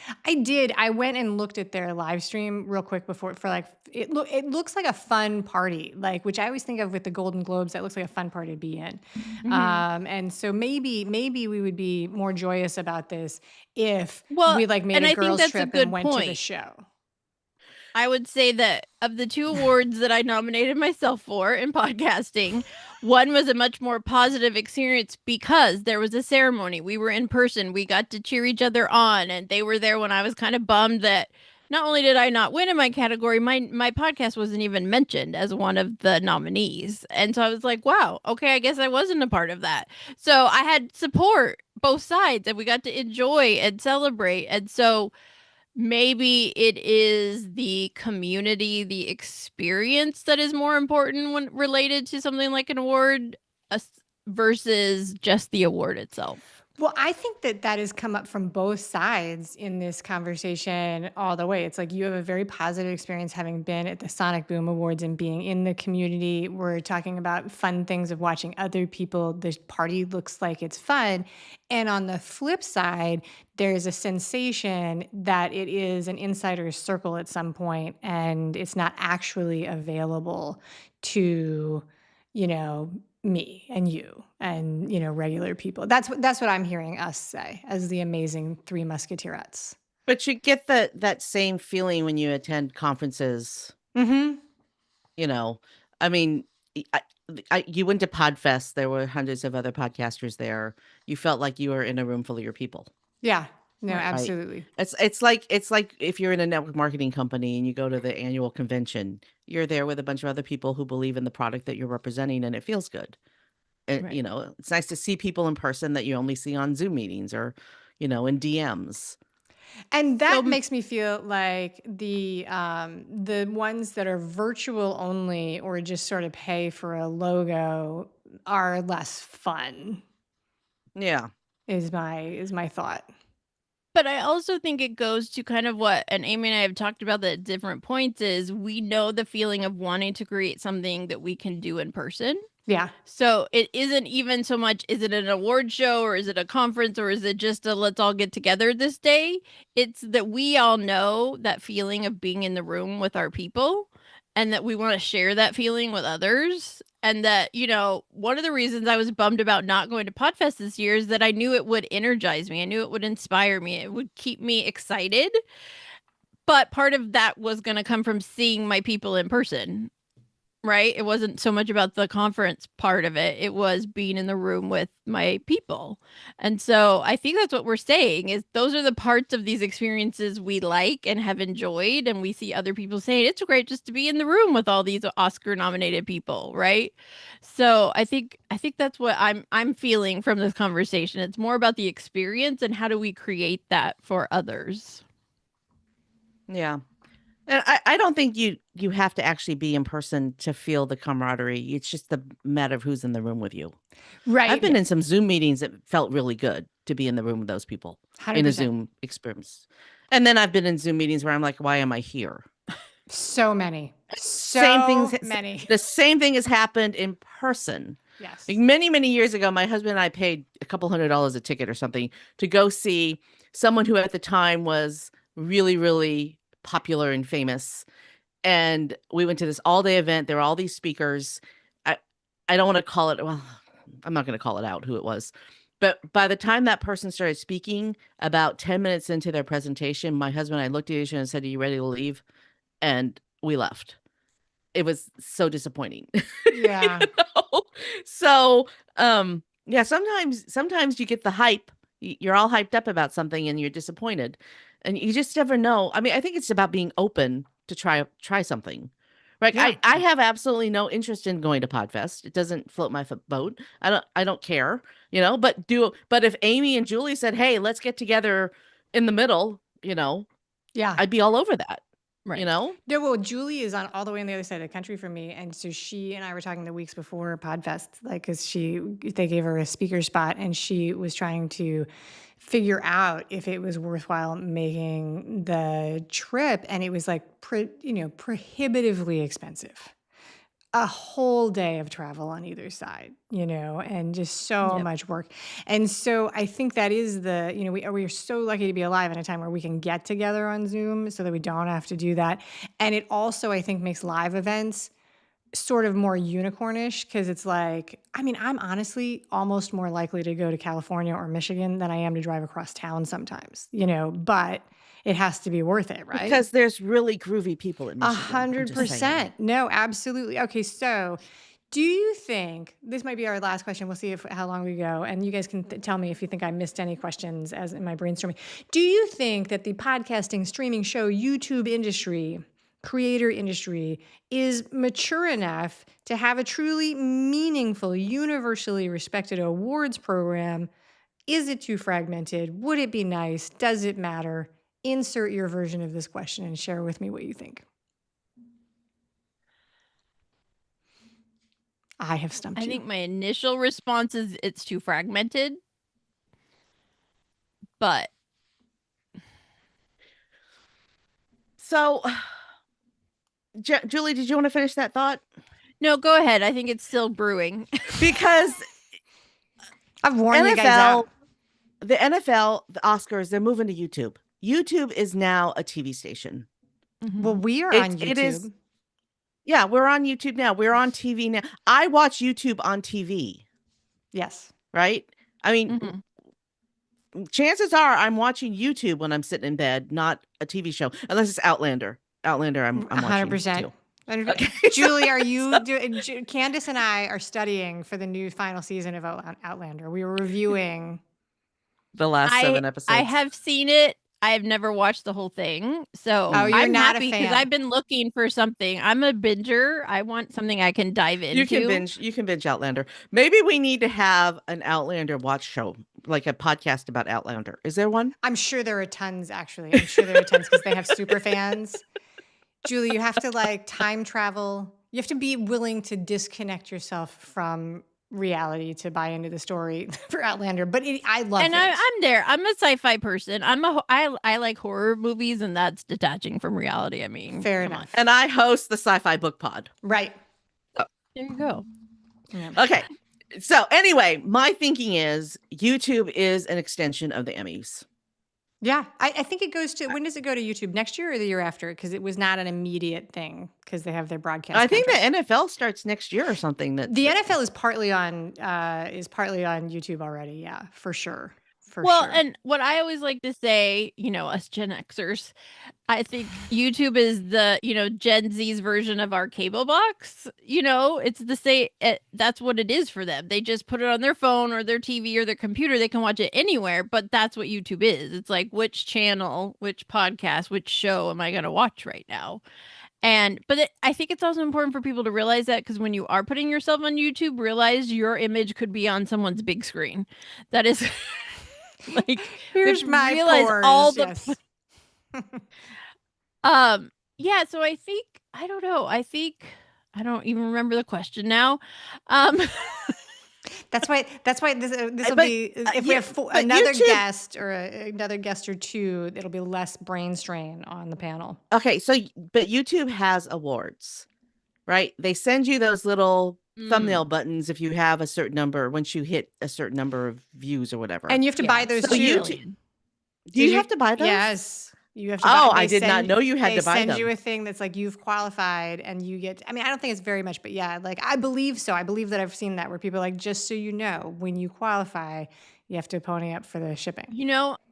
I went and looked at their live stream real quick before for like it looks like a fun party, like, which I always think of with the Golden Globes. That looks like a fun party to be in. And so maybe we would be more joyous about this if Well, we like made and a I think girls that's a trip good and went to the point. show. I would say that of the 2 awards that I nominated myself for in podcasting, one was a much more positive experience because there was a ceremony. We were in person. We got to cheer each other on, and they were there when I was kind of bummed that not only did I not win in my category, my podcast wasn't even mentioned as one of the nominees. And so I was like, wow, okay, I guess I wasn't a part of that. So I had support both sides, and we got to enjoy and celebrate. And so maybe it is the community, the experience that is more important when related to something like an award versus just the award itself. Well, I think that has come up from both sides in this conversation all the way. It's like you have a very positive experience having been at the Sonic Boom Awards and being in the community. We're talking about fun things of watching other people. The party looks like it's fun. And on the flip side, there's a sensation that it is an insider's circle at some point and it's not actually available to, me and you and regular people. That's what I'm hearing us say as the amazing 3 Musketeerettes. But you get that same feeling when you attend conferences. Mm-hmm. I mean, you went to Podfest. There were hundreds of other podcasters there. You felt like you were in a room full of your people. Yeah. No, Right. absolutely. It's like if you're in a network marketing company and you go to the annual convention, you're there with a bunch of other people who believe in the product that you're representing, and it feels good. And Right. it's nice to see people in person that you only see on Zoom meetings or, in DMs. And that makes me feel like the ones that are virtual only or just sort of pay for a logo are less fun. Yeah. Is my thought. But I also think it goes to kind of what, and Amy and I have talked about at different points, is we know the feeling of wanting to create something that we can do in person. Yeah. So it isn't even so much, is it an award show or is it a conference or is it just a let's all get together this day? It's that we all know that feeling of being in the room with our people and that we want to share that feeling with others. And that, one of the reasons I was bummed about not going to Podfest this year is that I knew it would energize me. I knew it would inspire me. It would keep me excited. But part of that was going to come from seeing my people in person. Right? It wasn't so much about the conference part of it. It was being in the room with my people. And so I think that's what we're saying is those are the parts of these experiences we like and have enjoyed. And we see other people saying it's great just to be in the room with all these Oscar nominated people. Right. So I think that's what I'm feeling from this conversation. It's more about the experience and how do we create that for others. Yeah. And I don't think you have to actually be in person to feel the camaraderie. It's just the matter of who's in the room with you. Right. I've been in some Zoom meetings that felt really good to be in the room with those people 100%. in a Zoom experience. And then I've been in Zoom meetings where I'm like, why am I here? So many. Many. The same thing has happened in person. Yes. Like many, many years ago, my husband and I paid a couple $100 a ticket or something to go see someone who at the time was really, really popular and famous. And we went to this all-day event. There were all these speakers. I don't want to call it, well, I'm not going to call it out who it was. But by the time that person started speaking, about 10 minutes into their presentation, my husband and I looked at each other and said, "Are you ready to leave?" And we left. It was so disappointing. Yeah. So, yeah, sometimes you get the hype. You're all hyped up about something and you're disappointed. And you just never know. I mean, I think it's about being open to try something. Right. Yeah. I have absolutely no interest in going to Podfest. It doesn't float my boat. I don't care, but if Amy and Julie said, "Hey, let's get together in the middle," Yeah. I'd be all over that. you know? No, well, Julie is on all the way on the other side of the country from me. And so she and I were talking the weeks before Podfest, like, because they gave her a speaker spot and she was trying to figure out if it was worthwhile making the trip. And it was like, prohibitively expensive. A whole day of travel on either side, and just so much work. And so I think that is we are so lucky to be alive in a time where we can get together on Zoom so that we don't have to do that. And it also, I think, makes live events sort of more unicornish because it's like, I'm honestly almost more likely to go to California or Michigan than I am to drive across town sometimes, but it has to be worth it, right? Because there's really groovy people in Michigan. 100%. No, absolutely. Okay, so do you think, this might be our last question, we'll see how long we go, and you guys can tell me if you think I missed any questions as in my brainstorming. Do you think that the podcasting, streaming show, YouTube industry, creator industry is mature enough to have a truly meaningful, universally respected awards program? Is it too fragmented? Would it be nice? Does it matter? Insert your version of this question and share with me what you think. I have stumped you. I think my initial response is it's too fragmented. But. So, Julie, did you want to finish that thought? No, go ahead. I think it's still brewing. Because I've warned you guys out. The NFL, the Oscars, they're moving to YouTube. YouTube is now a TV station. Mm-hmm. Well, we are on YouTube. It is. Yeah, we're on YouTube now. We're on TV now. I watch YouTube on TV. Yes. Right? I mean, chances are I'm watching YouTube when I'm sitting in bed, not a TV show, unless it's Outlander. Outlander, I'm 100%. Watching too. Okay. Julie, are you doing? Kandas and I are studying for the new final season of Outlander. We were reviewing the last 7 episodes. I have seen it. I have never watched the whole thing, so I'm not happy because I've been looking for something. I'm a binger. I want something I can dive into. You can binge Outlander. Maybe we need to have an Outlander watch show, like a podcast about Outlander. Is there one? I'm sure there are tons. Actually, I'm sure there are tons because they have super fans. Julie, you have to time travel. You have to be willing to disconnect yourself from reality to buy into the story for Outlander, but I love it. And I'm there. I'm a sci-fi person. I like horror movies, and that's detaching from reality. I mean, fair enough. And I host the Sci-Fi Book Pod. Right. Oh, there you go. Yeah. Okay. So anyway, my thinking is YouTube is an extension of the Emmys. Yeah, I think it goes to, when does it go to YouTube? Next year or the year after? Because it was not an immediate thing because they have their broadcast. I think the NFL starts next year or something. The NFL is partly on YouTube already. Yeah, for sure. Well, and what I always like to say, us Gen Xers, I think YouTube is the, Gen Z's version of our cable box. It's the same. That's what it is for them. They just put it on their phone or their TV or their computer. They can watch it anywhere, but that's what YouTube is. It's like, which channel, which podcast, which show am I going to watch right now? But I think it's also important for people to realize that, because when you are putting yourself on YouTube, realize your image could be on someone's big screen. That is... here's my pores. All the yeah, so I think I don't know. I don't even remember the question now. That's why this will be, if we have another guest or another guest or two, it'll be less brain strain on the panel. Okay, so but YouTube has awards, right? They send you those little thumbnail buttons if you have a certain number, once you hit a certain number of views or whatever. And you have to buy those too. Do you have to buy those? Yes. You have to buy, I did not know you had to buy them. They send you a thing that's like, you've qualified, and you get, I don't think it's very much, but yeah, I believe so. I believe that I've seen that where people are like, just so you know, when you qualify, you have to pony up for the shipping.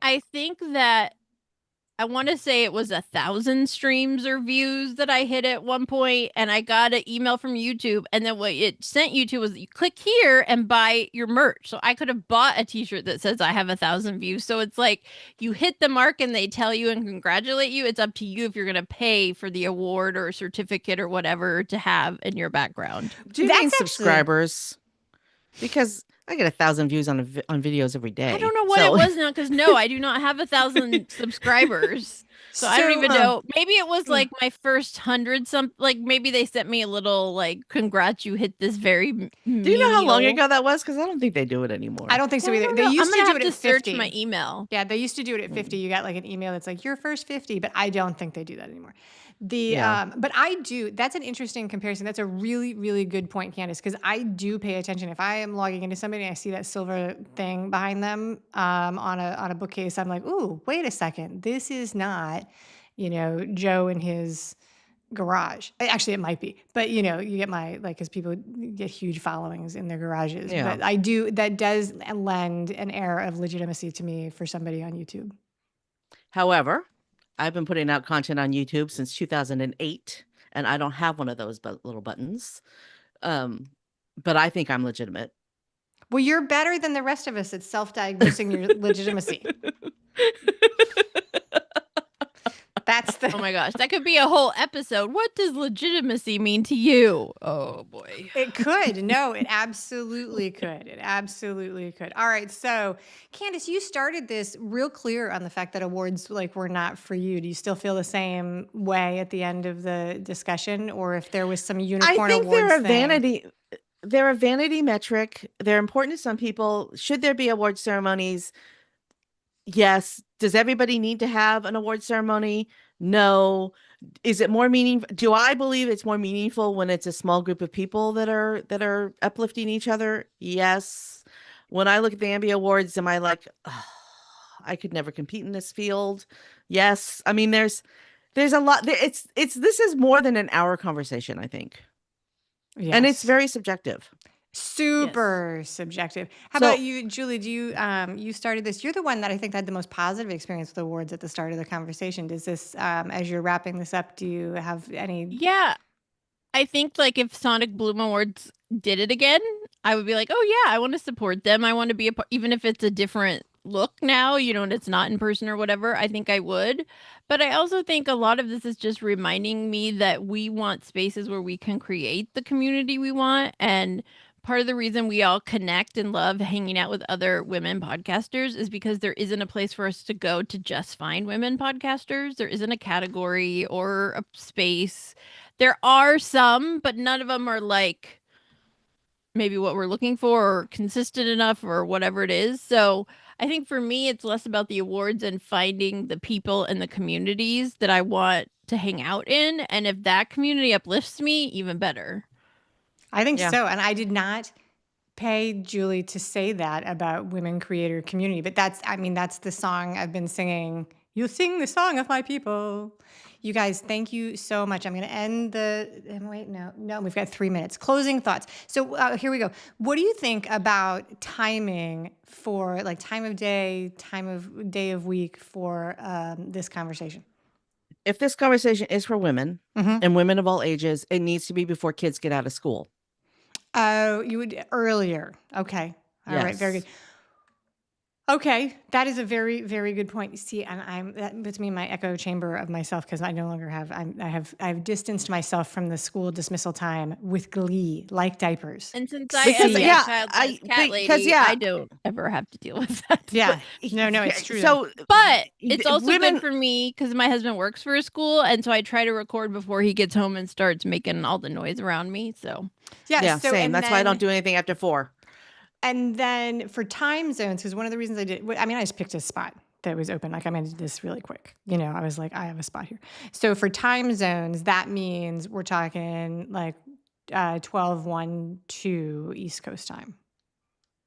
I think that I want to say it was 1,000 streams or views that I hit at one point, and I got an email from YouTube, and then what it sent you to was you click here and buy your merch. So I could have bought a t-shirt that says I have 1,000 views. So it's like you hit the mark and they tell you and congratulate you. It's up to you if you're going to pay for the award or certificate or whatever to have in your background. Do you mean subscribers? Because I get 1,000 views on videos every day. I don't know what it was now, because no, I do not have 1,000 subscribers. So I don't even know. Maybe it was like my first 100 like maybe they sent me a little like, congrats, you hit this very Do you know how long ago that was? Because I don't think they do it anymore. I don't think so either. They used to do it at 50. Search my email. Yeah, they used to do it at 50. You got like an email that's like your first 50, but I don't think they do that anymore. But I do. That's an interesting comparison. That's a really, really good point, Kandas, because I do pay attention. If I am logging into somebody and I see that silver thing behind them on a bookcase, I'm like, ooh, wait a second. This is not, Joe in his garage. Actually, it might be, but you get because people get huge followings in their garages. Yeah. But that does lend an air of legitimacy to me for somebody on YouTube. However, I've been putting out content on YouTube since 2008, and I don't have one of those little buttons. But I think I'm legitimate. Well, you're better than the rest of us at self-diagnosing your legitimacy. That's Oh my gosh, that could be a whole episode. What does legitimacy mean to you? Oh boy. It could. No, it absolutely could. It absolutely could. All right. So, Kandas, you started this real clear on the fact that awards were not for you. Do you still feel the same way at the end of the discussion, or if there was some unicorn I think awards they're a thing? vanity. They're a vanity metric. They're important to some people. Should there be award ceremonies? Yes. Does everybody need to have an award ceremony? No. Is it more meaningful? Do I believe it's more meaningful when it's a small group of people that are uplifting each other? Yes. When I look at the Ambie Awards, am I like, oh, I could never compete in this field? Yes. I mean, there's a lot. This is more than an hour conversation, I think. Yes. And it's very subjective. Super subjective. How about you, Julie? Do you started this? You're the one that I think had the most positive experience with awards at the start of the conversation. Does this, as you're wrapping this up, do you have any? Yeah, I think if Sonic Bloom Awards did it again, I would be like, oh yeah, I want to support them. I want to be even if it's a different look now, and it's not in person or whatever. I think I would. But I also think a lot of this is just reminding me that we want spaces where we can create the community we want. And part of the reason we all connect and love hanging out with other women podcasters is because there isn't a place for us to go to just find women podcasters. There isn't a category or a space. There are some, but none of them are maybe what we're looking for or consistent enough or whatever it is. So I think for me, it's less about the awards and finding the people and the communities that I want to hang out in. And if that community uplifts me, even better. I think so. And I did not pay Julie to say that about women creator community, but that's the song I've been singing. You sing the song of my people. You guys, thank you so much. I'm going to end no, we've got 3 minutes. Closing thoughts. So here we go. What do you think about timing for time of day of week for this conversation? If this conversation is for women and women of all ages, it needs to be before kids get out of school. Oh, you would earlier. Okay. All right. Very good. Okay, that is a very, very good point. You see, and that puts me in my echo chamber of myself because I no longer have. I've distanced myself from the school dismissal time with glee, like diapers. And since I am a cat lady, I don't ever have to deal with that. Yeah, no, it's true. So, but it's also good for me because my husband works for a school, and so I try to record before he gets home and starts making all the noise around me. So yeah, same. That's why I don't do anything after 4. And then for time zones, because one of the reasons I just picked a spot that was open. I'm going to do this really quick. I was like, I have a spot here. So for time zones, that means we're talking 12/1/2 East Coast time,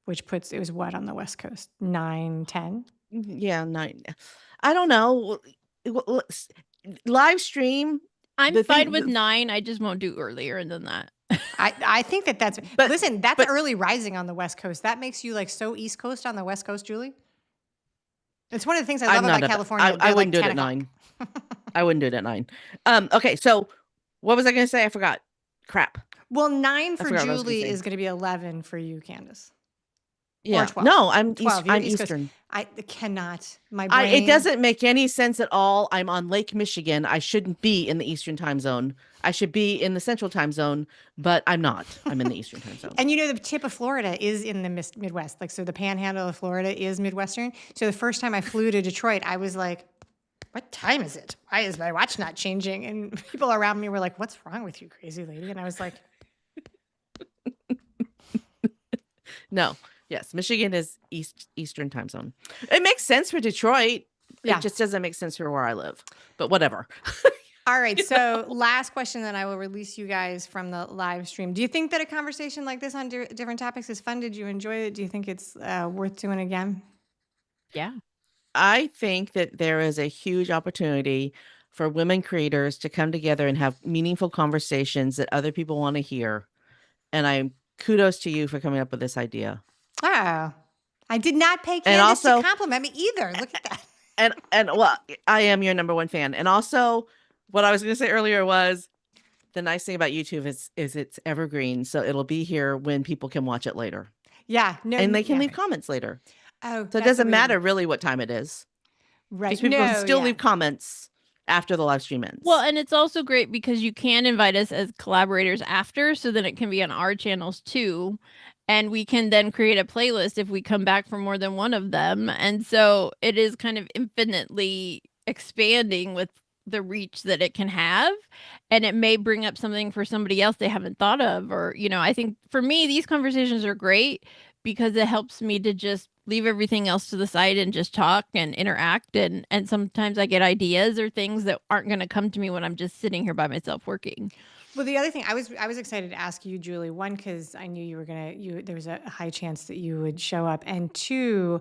which puts, it was what on the West Coast? 9/10? Yeah, 9. I don't know. Live stream. I'm fine with 9. I just won't do earlier than that. I think that's, but listen, that's early rising on the West Coast. That makes you so East Coast on the West Coast, Julie. It's one of the things I love about California. I wouldn't do it at 9. I wouldn't do it at 9. Okay, so what was I going to say? I forgot. Crap. Well, 9 for Julie is going to be 11 for you, Kandas. Yeah. Or 12. No, I'm 12. I'm Eastern. I cannot. My brain. It doesn't make any sense at all. I'm on Lake Michigan. I shouldn't be in the Eastern time zone. I should be in the Central time zone, but I'm not. I'm in the Eastern time zone. And the tip of Florida is in the Midwest. So the panhandle of Florida is Midwestern. So the first time I flew to Detroit, I was like, what time is it? Why is my watch not changing? And people around me were like, what's wrong with you, crazy lady? And I was like, No. Yes, Michigan is Eastern time zone. It makes sense for Detroit. Yeah. It just doesn't make sense for where I live. But whatever. all right. So last question, then I will release you guys from the live stream. Do you think that a conversation like this on different topics is fun? Did you enjoy it? Do you think it's worth doing again? Yeah. I think that there is a huge opportunity for women creators to come together and have meaningful conversations that other people want to hear. And I kudos to you for coming up with this idea. Oh, I did not pay And Kandas also- to compliment me either. Look at that. And well, I am your number one fan. And also, what I was going to say earlier was the nice thing about YouTube is it's evergreen, so it'll be here when people can watch it later, Yeah. No. and they can yeah. leave comments later. Oh, So it doesn't matter really what time it is, Right. because people No, can still yeah. leave comments after the live stream ends. Well, and it's also great because you can invite us as collaborators after, so then it can be on our channels too. And we can then create a playlist if we come back for more than one of them. And so it is kind of infinitely expanding with the reach that it can have. And it may bring up something for somebody else they haven't thought of. Or, I think for me, these conversations are great because it helps me to just leave everything else to the side and just talk and interact. And sometimes I get ideas or things that aren't going to come to me when I'm just sitting here by myself working. Well, the other thing I was excited to ask you, Julie, one, because I knew you were there was a high chance that you would show up, and two,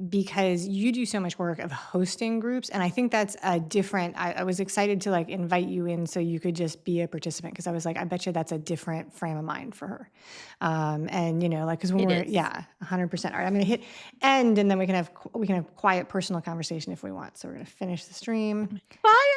because you do so much work of hosting groups, and I think that's a different. I was excited to like invite you in so you could just be a participant, because I was like, I bet you that's a different frame of mind for her, and like because when It we're is. 100%. All right, I'm gonna hit end, and then we can have quiet personal conversation if we want. So we're gonna finish the stream. Bye,